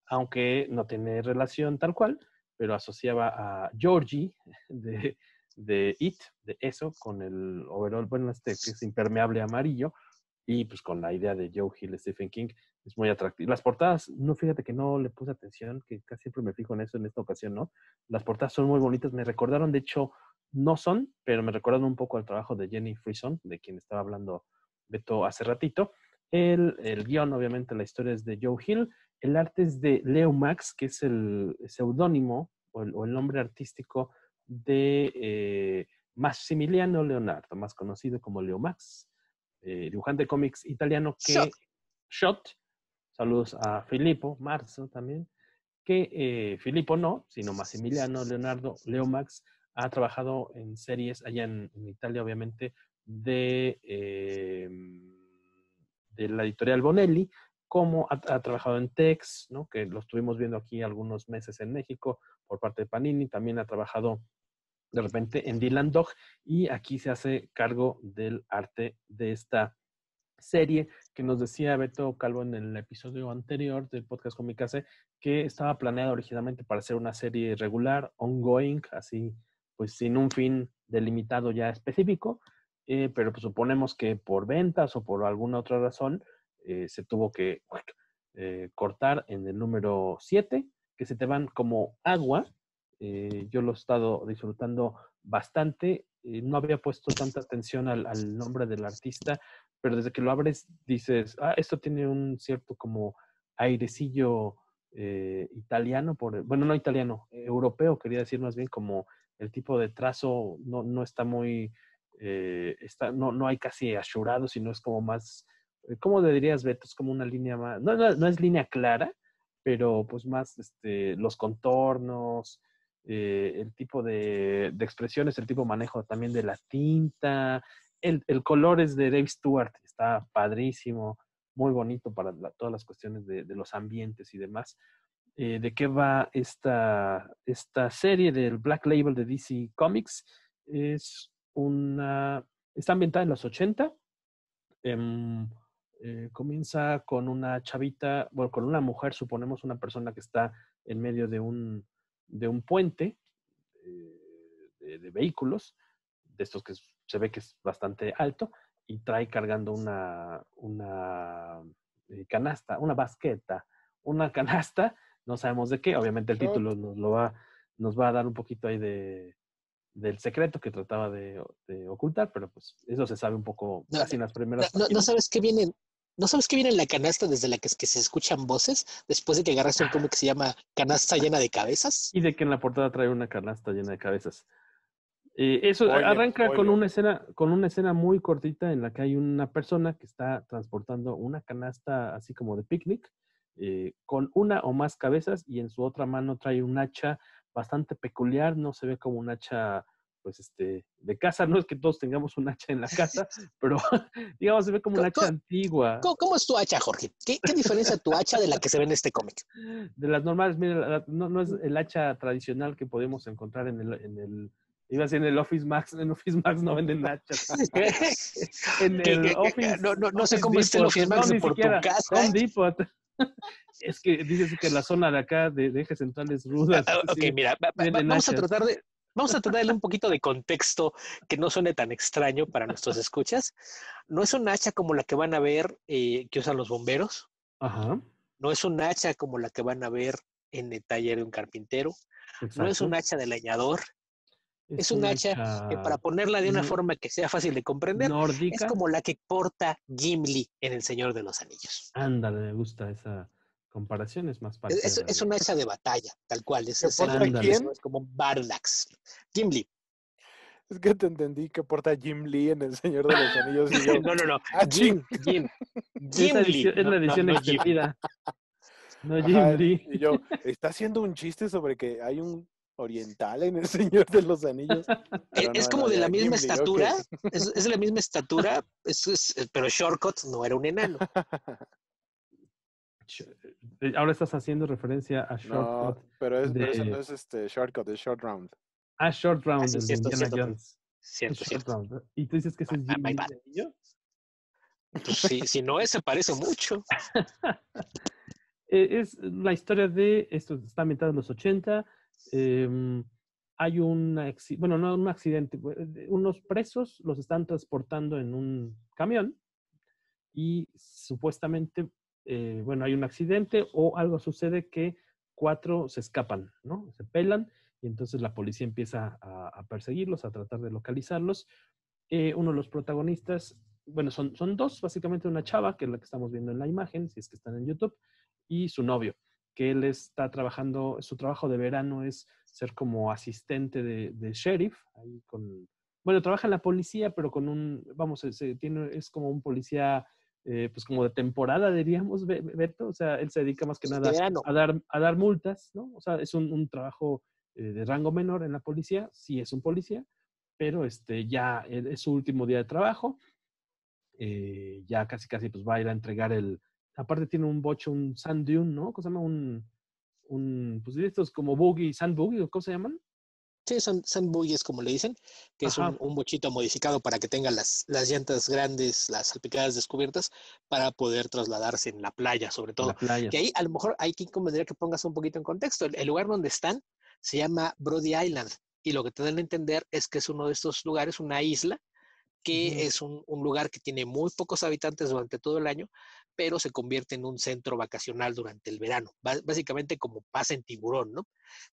Speaker 1: aunque no tiene relación tal cual, pero asociaba a Georgie de It, de eso, con el overall, bueno, que es impermeable amarillo, y pues con la idea de Joe Hill, Stephen King, es muy atractivo. Las portadas, no, fíjate que no le puse atención, que casi siempre me fijo en eso en esta ocasión, ¿no? Las portadas son muy bonitas, me recordaron, de hecho, no son, pero me recordaron un poco al trabajo de Jenny Frison, de quien estaba hablando Beto hace ratito. El guión, obviamente, la historia es de Joe Hill, el arte es de Leo Max, que es el seudónimo o el nombre artístico de Massimiliano Leonardo, más conocido como Leo Max, dibujante de cómics italiano que Shot, saludos a Filippo Marzo también, que Filippo no, sino Massimiliano Leonardo Leo Max ha trabajado en series allá en Italia, obviamente, de la editorial Bonelli, como ha trabajado en Tex, ¿no? Que lo estuvimos viendo aquí algunos meses en México por parte de Panini, también ha trabajado de repente en Dylan Dog y aquí se hace cargo del arte de esta serie que nos decía Beto Calvo en el episodio anterior del podcast Comicase que estaba planeada originalmente para ser una serie regular, ongoing, así pues sin un fin delimitado ya específico, pero pues suponemos que por ventas o por alguna otra razón se tuvo que cortar en el número 7, que se te van como agua. Yo lo he estado disfrutando bastante. No había puesto tanta atención al nombre del artista, pero desde que lo abres dices, esto tiene un cierto como airecillo italiano, bueno, no italiano, europeo, quería decir más bien como el tipo de trazo no está muy, no hay casi ashurado, sino es como más, ¿cómo le dirías, Beto? Es como una línea más, no es línea clara, pero pues más los contornos, el tipo de expresiones, el tipo de manejo también de la tinta, el color es de Dave Stewart, está padrísimo, muy bonito para todas las cuestiones de los ambientes y demás. ¿De qué va esta serie del Black Label de DC Comics? Está ambientada en los 80. Comienza con una chavita, bueno, con una mujer, suponemos una persona que está en medio de un puente de vehículos, de estos que se ve que es bastante alto, y trae cargando una canasta, una basqueta, una canasta, no sabemos de qué, obviamente el título nos va a dar un poquito ahí del secreto que trataba de ocultar, pero pues eso se sabe un poco casi en las primeras páginas.
Speaker 3: No sabes qué viene. ¿No sabes qué viene en la canasta desde la que se escuchan voces después de que agarraste un cómic que se llama Canasta llena de cabezas?
Speaker 1: Y de que en la portada trae una canasta llena de cabezas. Eso
Speaker 2: Spoiler,
Speaker 1: arranca
Speaker 2: spoiler.
Speaker 1: con una escena muy cortita en la que hay una persona que está transportando una canasta así como de picnic, con una o más cabezas, y en su otra mano trae un hacha bastante peculiar. No se ve como un hacha, pues, de casa. No es que todos tengamos un hacha en la casa, pero digamos, se ve como un
Speaker 3: ¿Cómo,
Speaker 1: hacha antigua.
Speaker 3: cómo es tu hacha, Jorge? ¿Qué diferencia tu hacha de la que se ve en este cómic?
Speaker 1: De las normales, mira, no es el hacha tradicional que podemos encontrar iba a decir en el Office Max. En Office Max no venden hachas. En el Office,
Speaker 3: No sé
Speaker 1: Office
Speaker 3: cómo esté el
Speaker 1: Depot,
Speaker 3: Office
Speaker 1: no,
Speaker 3: Max
Speaker 1: ni
Speaker 3: por tu
Speaker 1: siquiera,
Speaker 3: casa.
Speaker 1: Home Depot. Es que dices que la zona de acá de ejes centrales rudas,
Speaker 3: Ok,
Speaker 1: sí,
Speaker 3: mira,
Speaker 1: venden
Speaker 3: vamos a
Speaker 1: hachas.
Speaker 3: tratar de... Vamos a tratar de darle un poquito de contexto que no suene tan extraño para nuestros escuchas. No es un hacha como la que van a ver que usan los bomberos.
Speaker 1: Ajá,
Speaker 3: No es un hacha como la que van a ver en el taller de un carpintero. No es un
Speaker 1: exacto.
Speaker 3: hacha de leñador. Es
Speaker 1: Es
Speaker 3: un
Speaker 1: una
Speaker 3: hacha que, para
Speaker 1: hacha
Speaker 3: ponerla de una forma que sea fácil de comprender, es
Speaker 1: nórdica.
Speaker 3: como la que porta Gimli en El Señor de los Anillos.
Speaker 1: Ándale, me gusta esa comparación, es más parecida a la
Speaker 3: Es
Speaker 1: de...
Speaker 3: un hacha de batalla, tal cual.
Speaker 2: ¿Qué
Speaker 3: Es el
Speaker 2: porta
Speaker 3: nombre,
Speaker 1: Ándale.
Speaker 3: no
Speaker 2: quién?
Speaker 3: es como un Bardax. Gimli.
Speaker 2: Es que te entendí que porta Jim Lee en El Señor de los Anillos y yo,
Speaker 3: No.
Speaker 2: ah, ching.
Speaker 1: Esa
Speaker 3: Gimli.
Speaker 1: edición es la edición
Speaker 3: No Jim.
Speaker 1: extendida, no Jim
Speaker 2: Ajá,
Speaker 1: Lee.
Speaker 2: y yo, está haciendo un chiste sobre que hay un oriental en El Señor de los Anillos, pero
Speaker 3: Es
Speaker 2: no,
Speaker 3: como de
Speaker 2: ya,
Speaker 3: la misma
Speaker 2: Gimli, ok.
Speaker 3: estatura. Es de la misma estatura, pero Shortcut no era un enano.
Speaker 1: Ahora estás haciendo referencia a
Speaker 2: No,
Speaker 1: Shortcut
Speaker 2: pero ese no
Speaker 1: de...
Speaker 2: es Shortcut, es Short Round.
Speaker 1: Ah, Short Round,
Speaker 3: Así,
Speaker 1: el de
Speaker 3: cierto,
Speaker 1: Indiana
Speaker 3: cierto,
Speaker 1: Jones. Es
Speaker 3: cierto,
Speaker 1: Short
Speaker 3: cierto.
Speaker 1: Round, ¿no? Y tú dices que ese es Jim
Speaker 3: My
Speaker 1: Lee
Speaker 3: bad.
Speaker 1: de niño.
Speaker 3: Pues sí, si no, se parece mucho.
Speaker 1: Es la historia de... Esto está ambientado en los 80. Hay bueno, no un accidente. Unos presos los están transportando en un camión y supuestamente, bueno, hay un accidente o algo sucede que 4 se escapan, ¿no? Se pelan y entonces la policía empieza a perseguirlos, a tratar de localizarlos. Uno de los protagonistas, bueno, son dos, básicamente una chava, que es la que estamos viendo en la imagen, si es que están en YouTube, y su novio, que él está trabajando, su trabajo de verano es ser como asistente de sheriff, ahí bueno, trabaja en la policía, pero con vamos, es como un policía, pues como de temporada, diríamos, Beto. O sea, él se dedica más que
Speaker 3: De
Speaker 1: nada
Speaker 3: verano.
Speaker 1: a dar multas, ¿no? O sea, es un trabajo de rango menor en la policía, sí es un policía, pero ya es su último día de trabajo. Ya casi pues va a ir a entregar aparte tiene un bocho, un sand dune, ¿no? ¿Cómo se llama? Pues estos como buggy, sand buggy, ¿o cómo se llaman?
Speaker 3: Sí, son buggies, como le dicen, que es
Speaker 1: Ajá,
Speaker 3: un bochito modificado para que tenga las llantas grandes, las salpicadas descubiertas, para poder trasladarse en la playa, sobre
Speaker 1: en la
Speaker 3: todo.
Speaker 1: playa.
Speaker 3: Que ahí a lo mejor hay que convendría que pongas un poquito en contexto. El lugar donde están se llama Brody Island, y lo que te dan a entender es que es uno de estos lugares, una isla,
Speaker 1: Ujú.
Speaker 3: que es un lugar que tiene muy pocos habitantes durante todo el año, pero se convierte en un centro vacacional durante el verano, básicamente como pasa en Tiburón, ¿no?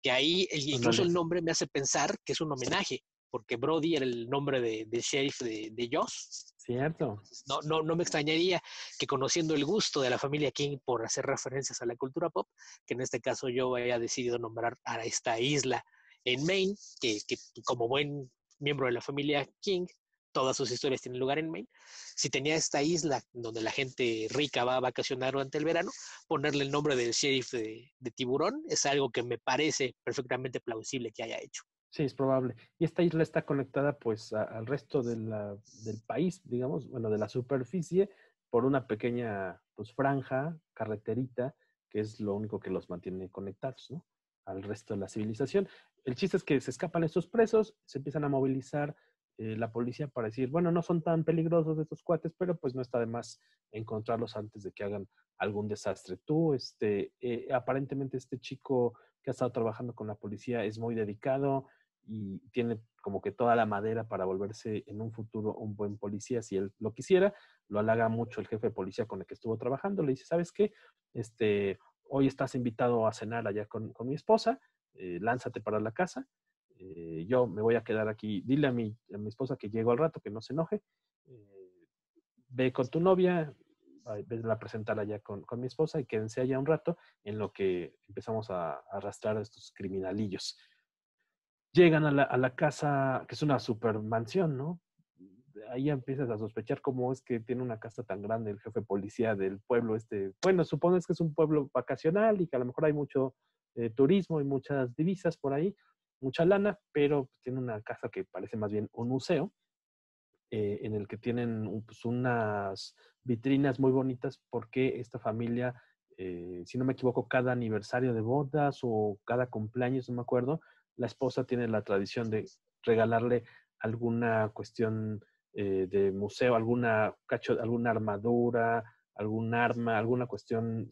Speaker 3: Que ahí incluso
Speaker 1: Ándale.
Speaker 3: el nombre me hace pensar que es un homenaje, porque Brody era el nombre de sheriff de Joss.
Speaker 1: Cierto.
Speaker 3: Entonces, no me extrañaría que, conociendo el gusto de la familia King por hacer referencias a la cultura pop, que en este caso yo haya decidido nombrar a esta isla en Maine, que como buen miembro de la familia King, todas sus historias tienen lugar en Maine. Si tenía esta isla donde la gente rica va a vacacionar durante el verano, ponerle el nombre del sheriff de Tiburón es algo que me parece perfectamente plausible que haya hecho.
Speaker 1: Sí, es probable. Y esta isla está conectada pues al resto del país, digamos, bueno, de la superficie, por una pequeña pues franja, carreterita, que es lo único que los mantiene conectados, ¿no? Al resto de la civilización. El chiste es que se escapan estos presos, se empiezan a movilizar la policía para decir, bueno, no son tan peligrosos estos cuates, pero pues no está de más encontrarlos antes de que hagan algún desastre. Tú, aparentemente este chico que ha estado trabajando con la policía es muy dedicado y tiene como que toda la madera para volverse en un futuro un buen policía si él lo quisiera. Lo halaga mucho el jefe de policía con el que estuvo trabajando. Le dice, ¿sabes qué? Hoy estás invitado a cenar allá con mi esposa, lánzate para la casa. Yo me voy a quedar aquí. Dile a mi esposa que llego al rato, que no se enoje. Ve con tu novia, la presentar allá con mi esposa y quédense allá un rato en lo que empezamos a arrastrar a estos criminalillos. Llegan a la casa, que es una super mansión, ¿no? Ahí empiezas a sospechar cómo es que tiene una casa tan grande el jefe de policía del pueblo este. Bueno, supones que es un pueblo vacacional y que a lo mejor hay mucho turismo y muchas divisas por ahí, mucha lana, pero tiene una casa que parece más bien un museo, en el que tienen pues, unas vitrinas muy bonitas porque esta familia, si no me equivoco, cada aniversario de bodas o cada cumpleaños, no me acuerdo, la esposa tiene la tradición de regalarle alguna cuestión de museo, alguna armadura, algún arma, alguna cuestión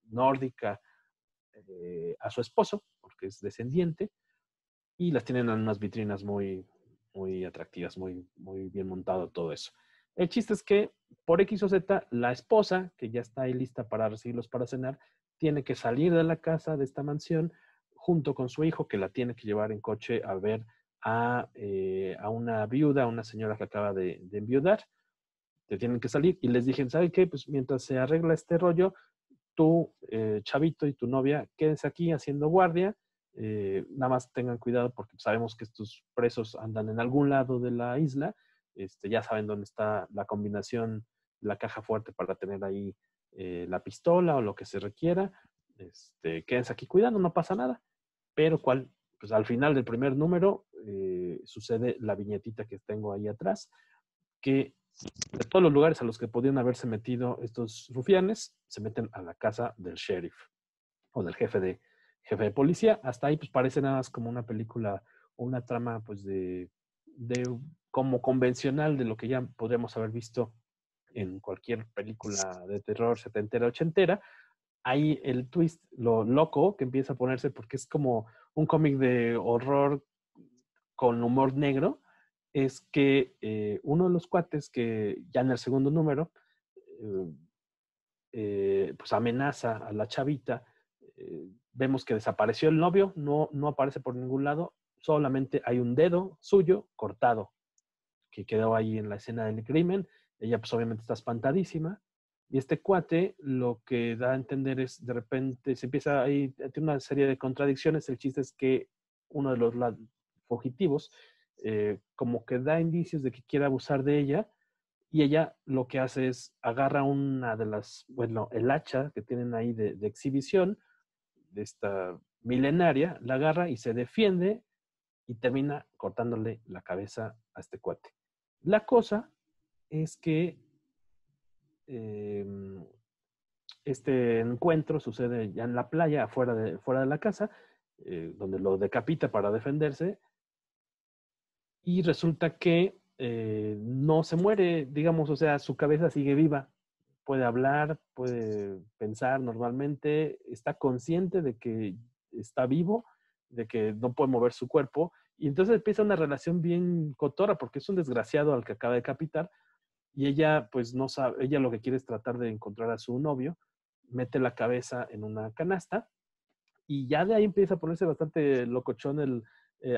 Speaker 1: nórdica a su esposo, porque es descendiente, y las tienen en unas vitrinas muy atractivas, muy bien montado todo eso. El chiste es que por X o Z, la esposa, que ya está ahí lista para recibirlos para cenar, tiene que salir de la casa, de esta mansión, junto con su hijo, que la tiene que llevar en coche a ver a una viuda, a una señora que acaba de enviudar. Te tienen que salir y les dije, ¿sabe qué? Pues mientras se arregla este rollo, tú, chavito, y tu novia, quédense aquí haciendo guardia. Nada más tengan cuidado porque sabemos que estos presos andan en algún lado de la isla. Ya saben dónde está la combinación, la caja fuerte para tener ahí la pistola o lo que se requiera. Quédense aquí cuidando, no pasa nada. Pero pues al final del primer número sucede la viñetita que tengo ahí atrás, que de todos los lugares a los que podían haberse metido estos rufianes, se meten a la casa del sheriff o del jefe de policía. Hasta ahí pues parece nada más como una película o una trama pues de como convencional de lo que ya podríamos haber visto en cualquier película de terror setentera, ochentera. Ahí el twist, lo loco que empieza a ponerse, porque es como un cómic de horror con humor negro, es que uno de los cuates que ya en el segundo número pues amenaza a la chavita. Vemos que desapareció el novio, no aparece por ningún lado, solamente hay un dedo suyo cortado que quedó ahí en la escena del crimen. Ella pues obviamente está espantadísima. Y este cuate lo que da a entender es, de repente, se empieza ahí, tiene una serie de contradicciones. El chiste es que uno de los fugitivos como que da indicios de que quiere abusar de ella, y ella lo que hace es agarra una de bueno, el hacha que tienen ahí de exhibición, de esta milenaria, la agarra y se defiende y termina cortándole la cabeza a este cuate. La cosa es que este encuentro sucede ya en la playa, fuera de la casa, donde lo decapita para defenderse, y resulta que no se muere, digamos, o sea, su cabeza sigue viva, puede hablar, puede pensar normalmente, está consciente de que está vivo, de que no puede mover su cuerpo, y entonces empieza una relación bien cotorra, porque es un desgraciado al que acaba de decapitar, y ella pues no sabe, ella lo que quiere es tratar de encontrar a su novio, mete la cabeza en una canasta, y ya de ahí empieza a ponerse bastante locochón.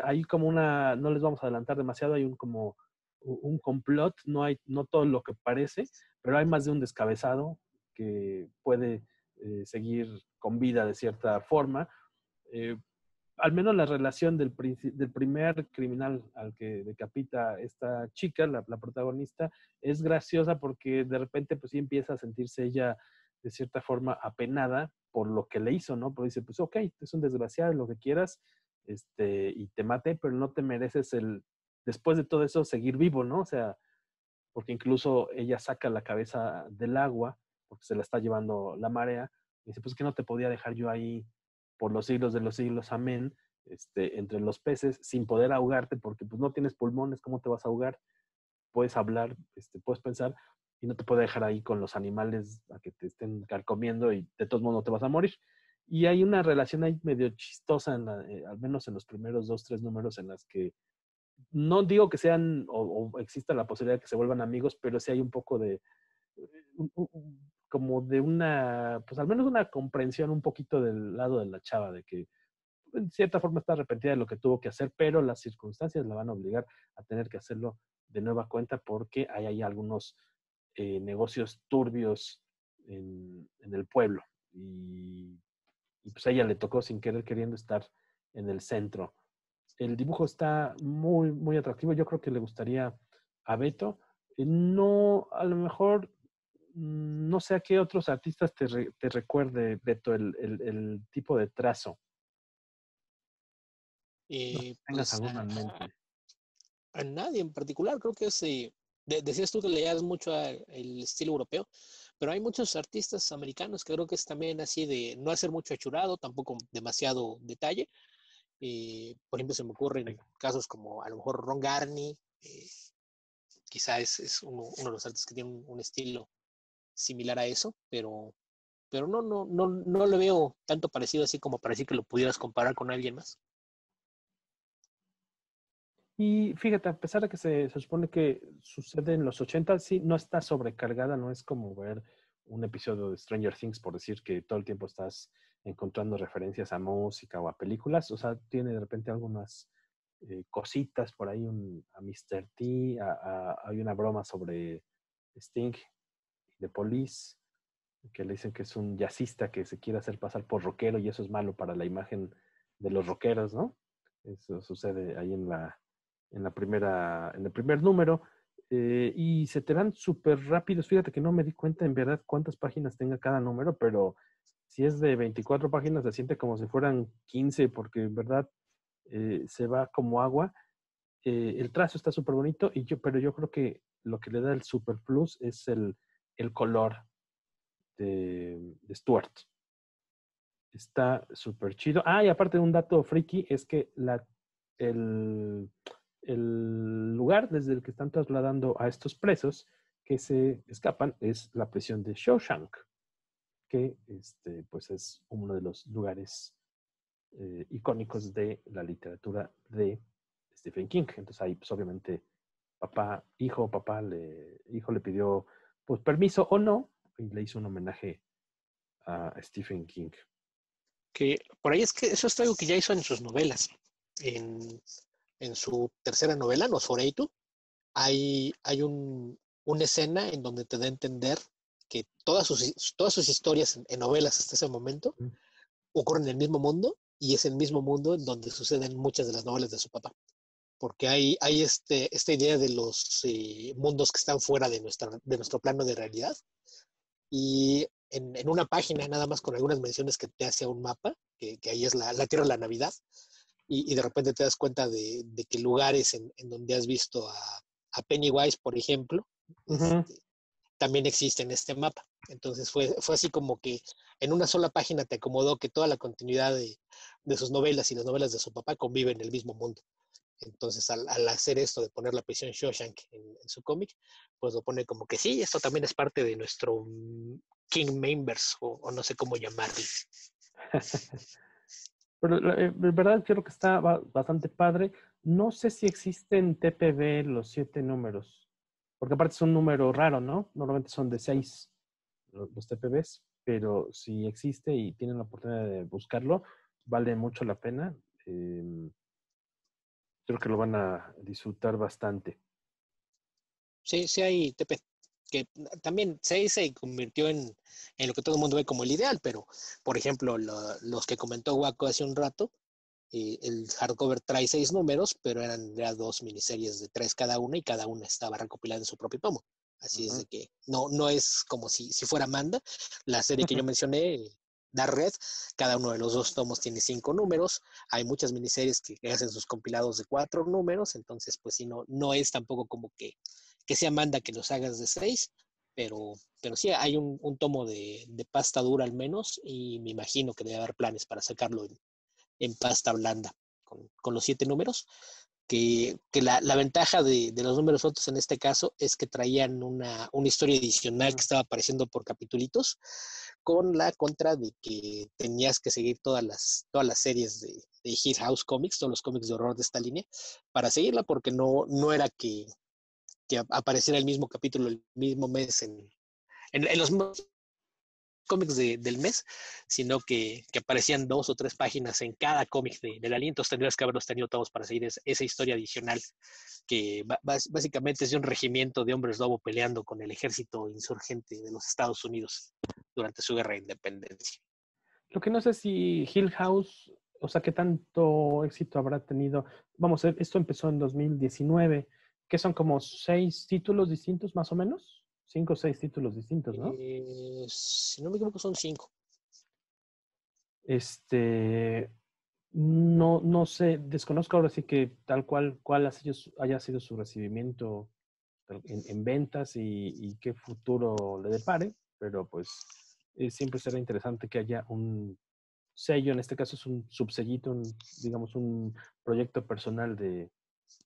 Speaker 1: Hay como no les vamos a adelantar demasiado, hay como un complot, no todo lo que parece, pero hay más de un descabezado que puede seguir con vida de cierta forma. Eh, Al menos la relación del primer criminal al que decapita esta chica, la protagonista, es graciosa porque de repente pues sí empieza a sentirse ella de cierta forma apenada por lo que le hizo, ¿no? Pero dice, pues ok, es un desgraciado, lo que quieras, y te maté, pero no te mereces después de todo eso, seguir vivo, ¿no? O sea, porque incluso ella saca la cabeza del agua, porque se la está llevando la marea, y dice, pues que no te podía dejar yo ahí por los siglos de los siglos, amén, entre los peces, sin poder ahogarte, porque pues no tienes pulmones, ¿cómo te vas a ahogar? Puedes hablar, puedes pensar, y no te puede dejar ahí con los animales a que te estén carcomiendo y de todos modos no te vas a morir. Y hay una relación ahí medio chistosa, al menos en los primeros 2, 3 números, en las que no digo que sean o exista la posibilidad de que se vuelvan amigos, pero sí hay un poco de, como de una, pues al menos una comprensión un poquito del lado de la chava, de que en cierta forma está arrepentida de lo que tuvo que hacer, pero las circunstancias la van a obligar a tener que hacerlo de nueva cuenta porque hay algunos negocios turbios en el pueblo. Y pues a ella le tocó sin querer queriendo estar en el centro. El dibujo está muy, muy atractivo. Yo creo que le gustaría a Beto. No, a lo mejor, no sé a qué otros artistas te recuerde, Beto, el tipo de trazo. No sé si tengas
Speaker 3: Pues
Speaker 1: alguna en mente.
Speaker 3: a nadie en particular, creo que es, decías tú que leías mucho el estilo europeo, pero hay muchos artistas americanos que creo que es también así de no hacer mucho hechurado, tampoco demasiado detalle. Por ejemplo, se me ocurren casos como a lo mejor Ron Garney, quizá es uno de los artistas que tiene un estilo similar a eso, pero no le veo tanto parecido así como para decir que lo pudieras comparar con alguien más.
Speaker 1: Y fíjate, a pesar de que se supone que sucede en los 80, sí, no está sobrecargada, no es como ver un episodio de Stranger Things, por decir que todo el tiempo estás encontrando referencias a música o a películas. O sea, tiene de repente algunas cositas por ahí, a Mr. T, hay una broma sobre Sting y The Police, que le dicen que es un jazzista que se quiere hacer pasar por rockero y eso es malo para la imagen de los rockeros, ¿no? Eso sucede ahí en el primer número, y se te van súper rápidos. Fíjate que no me di cuenta en verdad cuántas páginas tenga cada número, pero si es de 24 páginas se siente como si fueran 15, porque en verdad se va como agua. El trazo está súper bonito, pero yo creo que lo que le da el super plus es el color de Stuart. Está súper chido. Y aparte de un dato friki, es que el, el lugar desde el que están trasladando a estos presos que se escapan es la prisión de Shawshank, que pues es uno de los lugares icónicos de la literatura de Stephen King. Entonces ahí pues obviamente hijo le pidió pues permiso o no y le hizo un homenaje a Stephen King.
Speaker 3: Que por ahí es que eso es algo que ya hizo en sus novelas. En su tercera novela, Nosferatu, hay una escena en donde te da a entender que todas sus historias en novelas hasta ese momento ocurren en el mismo mundo y es el mismo mundo en donde suceden muchas de las novelas de su papá. Porque hay esta idea de los mundos que están fuera de nuestro plano de realidad. Y en una página, nada más con algunas menciones que te hace un mapa, que ahí es la Tierra de la Navidad, y de repente te das cuenta de que lugares en donde has visto a Pennywise, por ejemplo, también existe en este mapa. Entonces fue así como que en una sola página te acomodó que toda la continuidad de sus novelas y las novelas de su papá conviven en el mismo mundo. Entonces, al hacer esto de poner la prisión Shawshank en su cómic, pues lo pone como que sí, esto también es parte de nuestro King Members, o no sé cómo llamarle.
Speaker 1: Pero de verdad creo que está bastante padre. No sé si existen TPB los 7 números, porque aparte es un número raro, ¿no? Normalmente son de 6 los TPBs, pero si existe y tienen la oportunidad de buscarlo, vale mucho la pena. Creo que lo van a disfrutar bastante.
Speaker 3: Sí hay TP, que también se convirtió en lo que todo el mundo ve como el ideal, pero, por ejemplo, los que comentó Waco hace un rato, el hardcover trae 6 números, pero eran ya 2 miniseries de 3 cada una y cada una estaba recopilada en su propio tomo. Así es de que no es como si fuera Manda. La serie que yo mencioné, Dark Red, cada uno de los 2 tomos tiene 5 números. Hay muchas miniseries que hacen sus compilados de 4 números, entonces pues sí, no es tampoco como que sea Manda que los hagas de 6, pero sí hay un tomo de pasta dura al menos y me imagino que debe haber planes para sacarlo en pasta blanda con los 7 números, que la ventaja de los números otros en este caso es que traían una historia adicional que estaba apareciendo por capitulitos, con la contra de que tenías que seguir todas las series de Hit House Comics, todos los cómics de horror de esta línea, para seguirla, porque no era que apareciera el mismo capítulo el mismo mes en los cómics del mes, sino que aparecían 2 o 3 páginas en cada cómic de la línea, entonces tendrías que haberlos tenido todos para seguir esa historia adicional que básicamente es de un regimiento de hombres lobo peleando con el ejército insurgente de los Estados Unidos durante su guerra de independencia.
Speaker 1: Lo que no sé si Hill House, o sea, qué tanto éxito habrá tenido. Vamos a ver, esto empezó en 2019, que son como 6 títulos distintos más o menos. 5 o 6 títulos distintos, ¿no?
Speaker 3: Si no me equivoco, son 5.
Speaker 1: No sé, desconozco ahora sí que tal cuál haya sido su recibimiento en ventas y qué futuro le depare, pero pues siempre será interesante que haya un sello, en este caso es un subsellito, digamos un proyecto personal de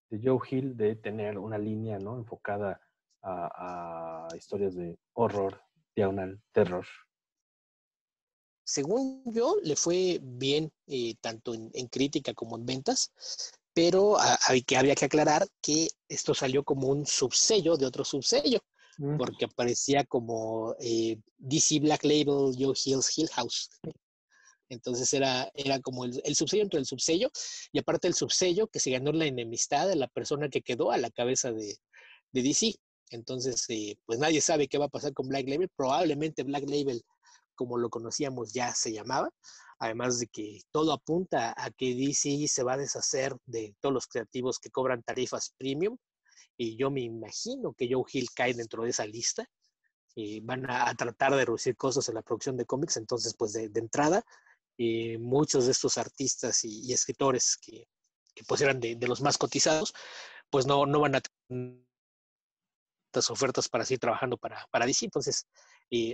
Speaker 1: Joe Hill de tener una línea, ¿no? Enfocada a historias de horror, diagonal, terror.
Speaker 3: Según yo, le fue bien tanto en crítica como en ventas, pero había que aclarar que esto salió como un subsello de otro subsello, porque aparecía como DC Black Label, Joe Hill's Hill House. Entonces era como el subsello entre el subsello, y aparte el subsello que se ganó la enemistad de la persona que quedó a la cabeza de DC. Entonces, pues nadie sabe qué va a pasar con Black Label. Probablemente Black Label, como lo conocíamos, ya se llamaba. Además de que todo apunta a que DC se va a deshacer de todos los creativos que cobran tarifas premium. Y yo me imagino que Joe Hill cae dentro de esa lista. Van a tratar de reducir costos en la producción de cómics. Entonces, pues de entrada, muchos de estos artistas y escritores que pues eran de los más cotizados, pues no van a tener ofertas para seguir trabajando para DC. Entonces,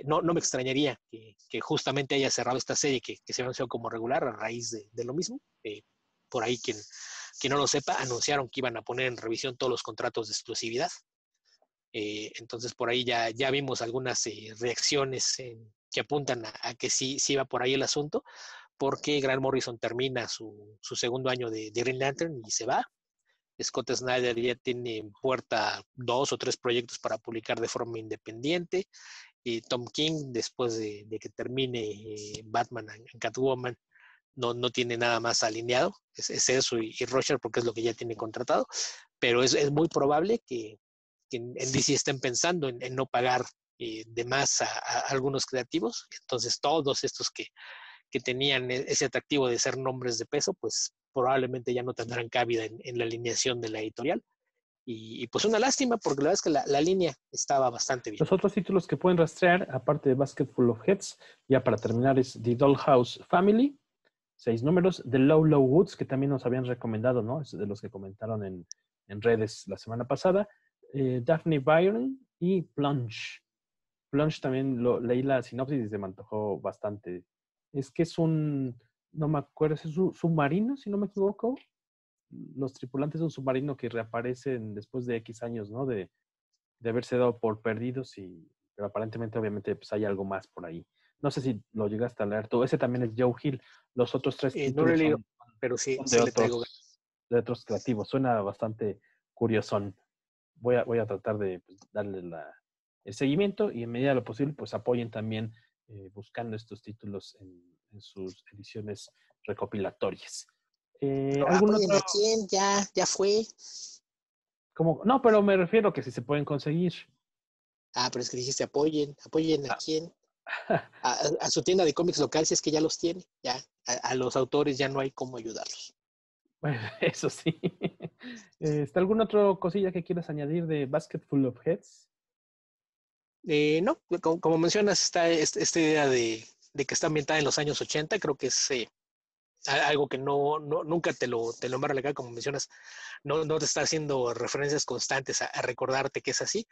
Speaker 3: no me extrañaría que justamente haya cerrado esta serie que se anunció como regular a raíz de lo mismo. Por ahí, quien no lo sepa, anunciaron que iban a poner en revisión todos los contratos de exclusividad. Entonces, por ahí ya vimos algunas reacciones que apuntan a que sí va por ahí el asunto, porque Grant Morrison termina su segundo año de Green Lantern y se va. Scott Snyder ya tiene en puerta 2 o 3 proyectos para publicar de forma independiente. Y Tom King, después de que termine Batman and Catwoman, no tiene nada más alineado. Es eso y Roger, porque es lo que ya tiene contratado. Pero es muy probable que en DC estén pensando en no pagar de más a algunos creativos. Entonces, todos estos que tenían ese atractivo de ser nombres de peso, pues probablemente ya no tendrán cabida en la alineación de la editorial. Y pues una lástima, porque la verdad es que la línea estaba bastante bien.
Speaker 1: Los otros títulos que pueden rastrear, aparte de Basket Full of Heads, ya para terminar, es The Dollhouse Family, 6 números, The Low Low Woods, que también nos habían recomendado, ¿no? Es de los que comentaron en redes la semana pasada, Daphne Byron y Plunge. Plunge también leí la sinopsis y se me antojó bastante. Es que es no me acuerdo, es un submarino, si no me equivoco. Los tripulantes de un submarino que reaparecen después de X años, ¿no? De haberse dado por perdidos, pero aparentemente, obviamente, pues hay algo más por ahí. No sé si lo llegaste a leer tú. Ese también es Joe Hill. Los otros 3
Speaker 3: No
Speaker 1: títulos
Speaker 3: lo he leído, pero sí le traigo.
Speaker 1: de otros creativos. Suena bastante curiosón. Voy a tratar de darle el seguimiento y en medida de lo posible, pues apoyen también buscando estos títulos en sus ediciones recopilatorias. ¿Algún
Speaker 3: ¿Apoyen
Speaker 1: otro?
Speaker 3: a quién? Ya fue.
Speaker 1: No, pero me refiero que si se pueden conseguir.
Speaker 3: Pero es que dijiste apoyen a quién. A su tienda de cómics local, si es que ya los tiene. Ya, a los autores ya no hay cómo ayudarlos.
Speaker 1: Bueno, eso sí. ¿Está alguna otra cosilla que quieras añadir de Basket Full of Heads?
Speaker 3: No, como mencionas, está esta idea de que está ambientada en los años 80, creo que es algo que nunca te lo embarra legal, como mencionas, no te está haciendo referencias constantes a recordarte que es así,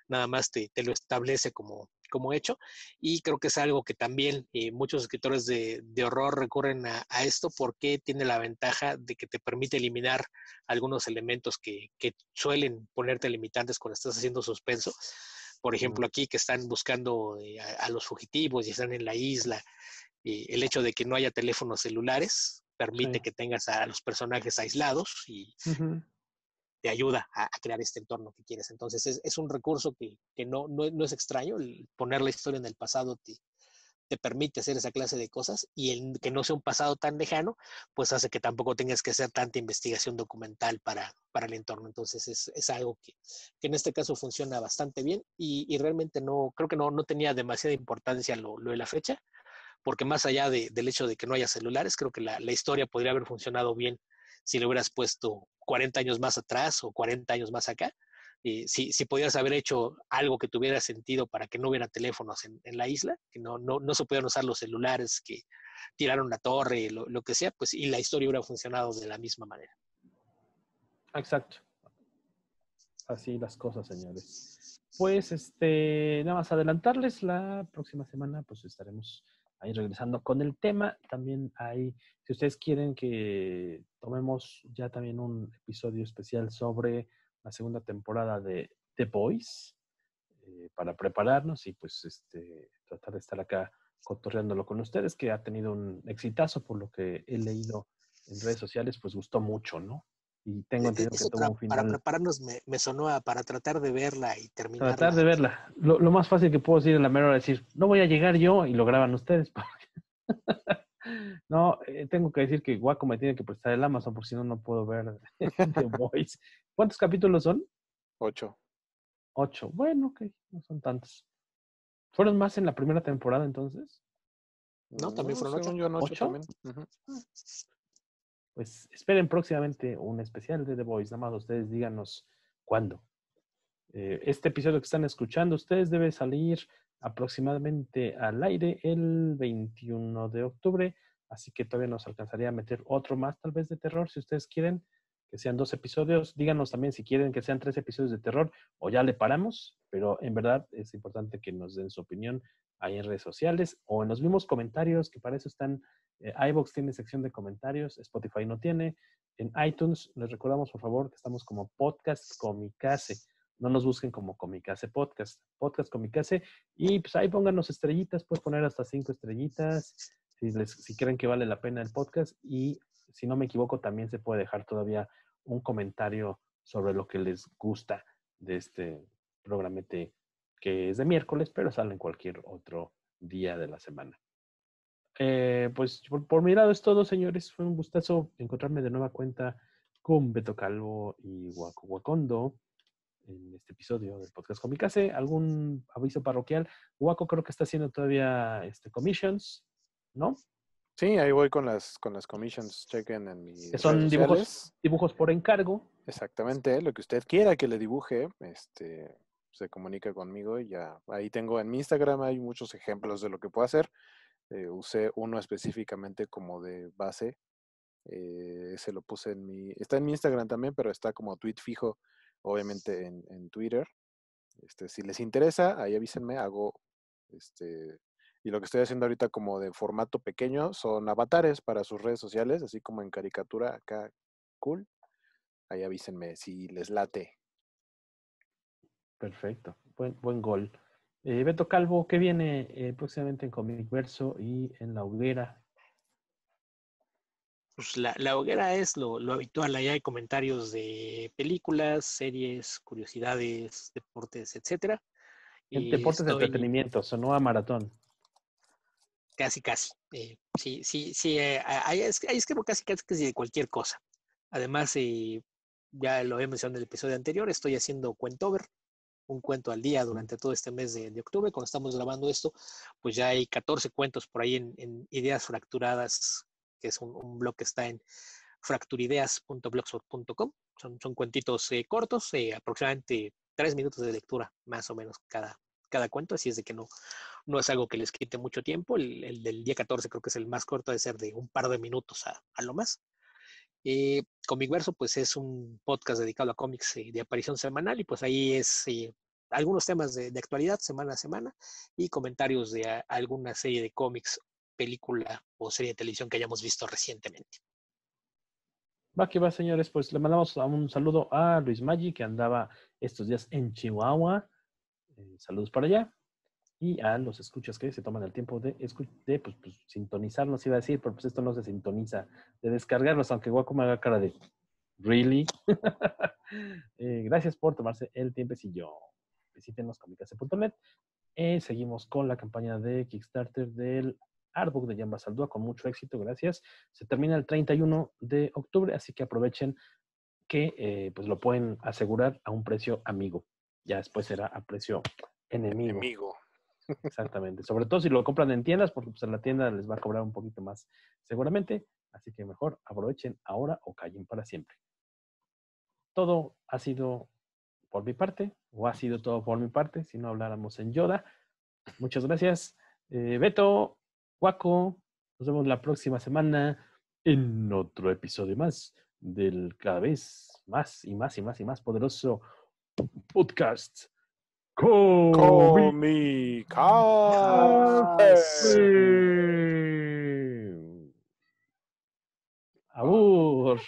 Speaker 3: nada más te lo establece como hecho, y creo que es algo que también muchos escritores de horror recurren a esto, porque tiene la ventaja de que te permite eliminar algunos elementos que suelen ponerte limitantes cuando estás haciendo suspenso. Por ejemplo, aquí que están buscando a los fugitivos y están en la isla, el hecho de que no haya teléfonos celulares permite que tengas a los personajes aislados y te ayuda a crear este entorno que quieres. Entonces es un recurso que no es extraño. El poner la historia en el pasado te permite hacer esa clase de cosas, y el que no sea un pasado tan lejano, pues hace que tampoco tengas que hacer tanta investigación documental para el entorno. Entonces es algo que en este caso funciona bastante bien, y realmente creo que no tenía demasiada importancia lo de la fecha, porque más allá del hecho de que no haya celulares, creo que la historia podría haber funcionado bien si le hubieras puesto 40 años más atrás o 40 años más acá. Si podías haber hecho algo que tuviera sentido para que no hubiera teléfonos en la isla, que no se pudieran usar los celulares, que tiraron la torre, lo que sea, pues, y la historia hubiera funcionado de la misma manera.
Speaker 1: Exacto. Así las cosas, señores. Pues, nada más adelantarles, la próxima semana, pues estaremos ahí regresando con el tema. También hay, si ustedes quieren que tomemos ya también un episodio especial sobre la segunda temporada de The Boys, para prepararnos y pues tratar de estar acá cotorreándolo con ustedes, que ha tenido un exitazo por lo que he leído en redes sociales, pues gustó mucho, ¿no? Y tengo entendido que
Speaker 3: Eso
Speaker 1: tuvo un
Speaker 3: para
Speaker 1: final.
Speaker 3: prepararnos me sonó para tratar de verla y terminarla.
Speaker 1: Tratar de verla. Lo más fácil que puedo decir en la mera hora es decir, no voy a llegar yo, y lo graban ustedes. No, tengo que decir que Guaco me tiene que prestar el Amazon, porque si no, no puedo ver The Voice. ¿Cuántos capítulos son?
Speaker 2: 8.
Speaker 1: 8. Bueno, ok, no son tantos. ¿Fueron más en la primera temporada entonces?
Speaker 3: No, también fueron 8.
Speaker 2: Según yo, 8
Speaker 1: ¿8?
Speaker 2: también. Uh-huh.
Speaker 1: Pues esperen próximamente un especial de The Voice. Nada más ustedes díganos cuándo. Este episodio que están escuchando ustedes debe salir aproximadamente al aire el 21 de octubre, así que todavía nos alcanzaría a meter otro más tal vez de terror, si ustedes quieren que sean 2 episodios. Díganos también si quieren que sean 3 episodios de terror o ya le paramos, pero en verdad es importante que nos den su opinión ahí en redes sociales o en los mismos comentarios, que para eso están. iVoox tiene sección de comentarios, Spotify no tiene. En iTunes les recordamos por favor que estamos como Podcast Comicase. No nos busquen como Comicase Podcast, Podcast Comicase, y pues ahí pónganos estrellitas, puedes poner hasta 5 estrellitas, si creen que vale la pena el podcast, y si no me equivoco también se puede dejar todavía un comentario sobre lo que les gusta de este programete, que es de miércoles, pero sale en cualquier otro día de la semana. Pues por mi lado es todo, señores. Fue un gustazo encontrarme de nueva cuenta con Beto Calvo y Guaco Guacondo en este episodio del podcast Comicase. ¿Algún aviso parroquial? Guaco creo que está haciendo todavía commissions, ¿no?
Speaker 2: Sí, ahí voy con las commissions. Chequen en mis
Speaker 1: Que son
Speaker 2: redes sociales.
Speaker 1: dibujos por encargo.
Speaker 2: Exactamente, lo que usted quiera que le dibuje, se comunica conmigo y ya. Ahí tengo en mi Instagram, hay muchos ejemplos de lo que puedo hacer. Usé uno específicamente como de base. Se lo puse está en mi Instagram también, pero está como tweet fijo, obviamente en Twitter. Si les interesa, ahí avísenme, y lo que estoy haciendo ahorita como de formato pequeño son avatares para sus redes sociales, así como en caricatura acá, cool. Ahí avísenme si les late.
Speaker 1: Perfecto, buen gol. Beto Calvo, ¿qué viene próximamente en Comic Verso y en La Hoguera?
Speaker 3: Pues la hoguera es lo habitual. Allá hay comentarios de películas, series, curiosidades, deportes, etcétera. Y
Speaker 1: Deportes de entretenimiento, sonó a maratón.
Speaker 3: Casi. Sí. Ahí escribo casi de cualquier cosa. Además, ya lo he mencionado en el episodio anterior, estoy haciendo Cuentover, un cuento al día durante todo este mes de octubre. Cuando estamos grabando esto, pues ya hay 14 cuentos por ahí en Ideas Fracturadas, que es un blog que está en fracturideas.blogspot.com. Son cuentitos cortos, aproximadamente 3 minutos de lectura, más o menos cada cuento, así es de que no es algo que les quite mucho tiempo. El del día 14 creo que es el más corto, de ser de un par de minutos a lo más. Comicverso, pues es un podcast dedicado a cómics de aparición semanal, y pues ahí es algunos temas de actualidad semana a semana, y comentarios de alguna serie de cómics, película o serie de televisión que hayamos visto recientemente.
Speaker 1: Va que va, señores, pues le mandamos un saludo a Luis Maggi, que andaba estos días en Chihuahua. Saludos para allá. Y a los escuchas que se toman el tiempo de pues, sintonizarnos, iba a decir, pero pues esto no se sintoniza, de descargarlos, aunque Guaco me haga cara de ¿really? Gracias por tomarse el tiempecillo. Visítenos comicase.net. Seguimos con la campaña de Kickstarter del Artbook de Jan Basaldúa con mucho éxito, gracias. Se termina el 31 de octubre, así que aprovechen que pues lo pueden asegurar a un precio amigo. Ya después será a precio enemigo. Exactamente. Sobre todo si lo compran en tiendas, porque pues en la tienda les va a cobrar un poquito más seguramente. Así que mejor aprovechen ahora o callen para siempre. Todo ha sido por mi parte, o ha sido todo por mi parte, si no habláramos en Yoda. Muchas gracias. Beto, Waco, nos vemos la próxima semana en otro episodio más del cada vez más y más y más y más poderoso podcast
Speaker 2: Comicase.
Speaker 1: Abur.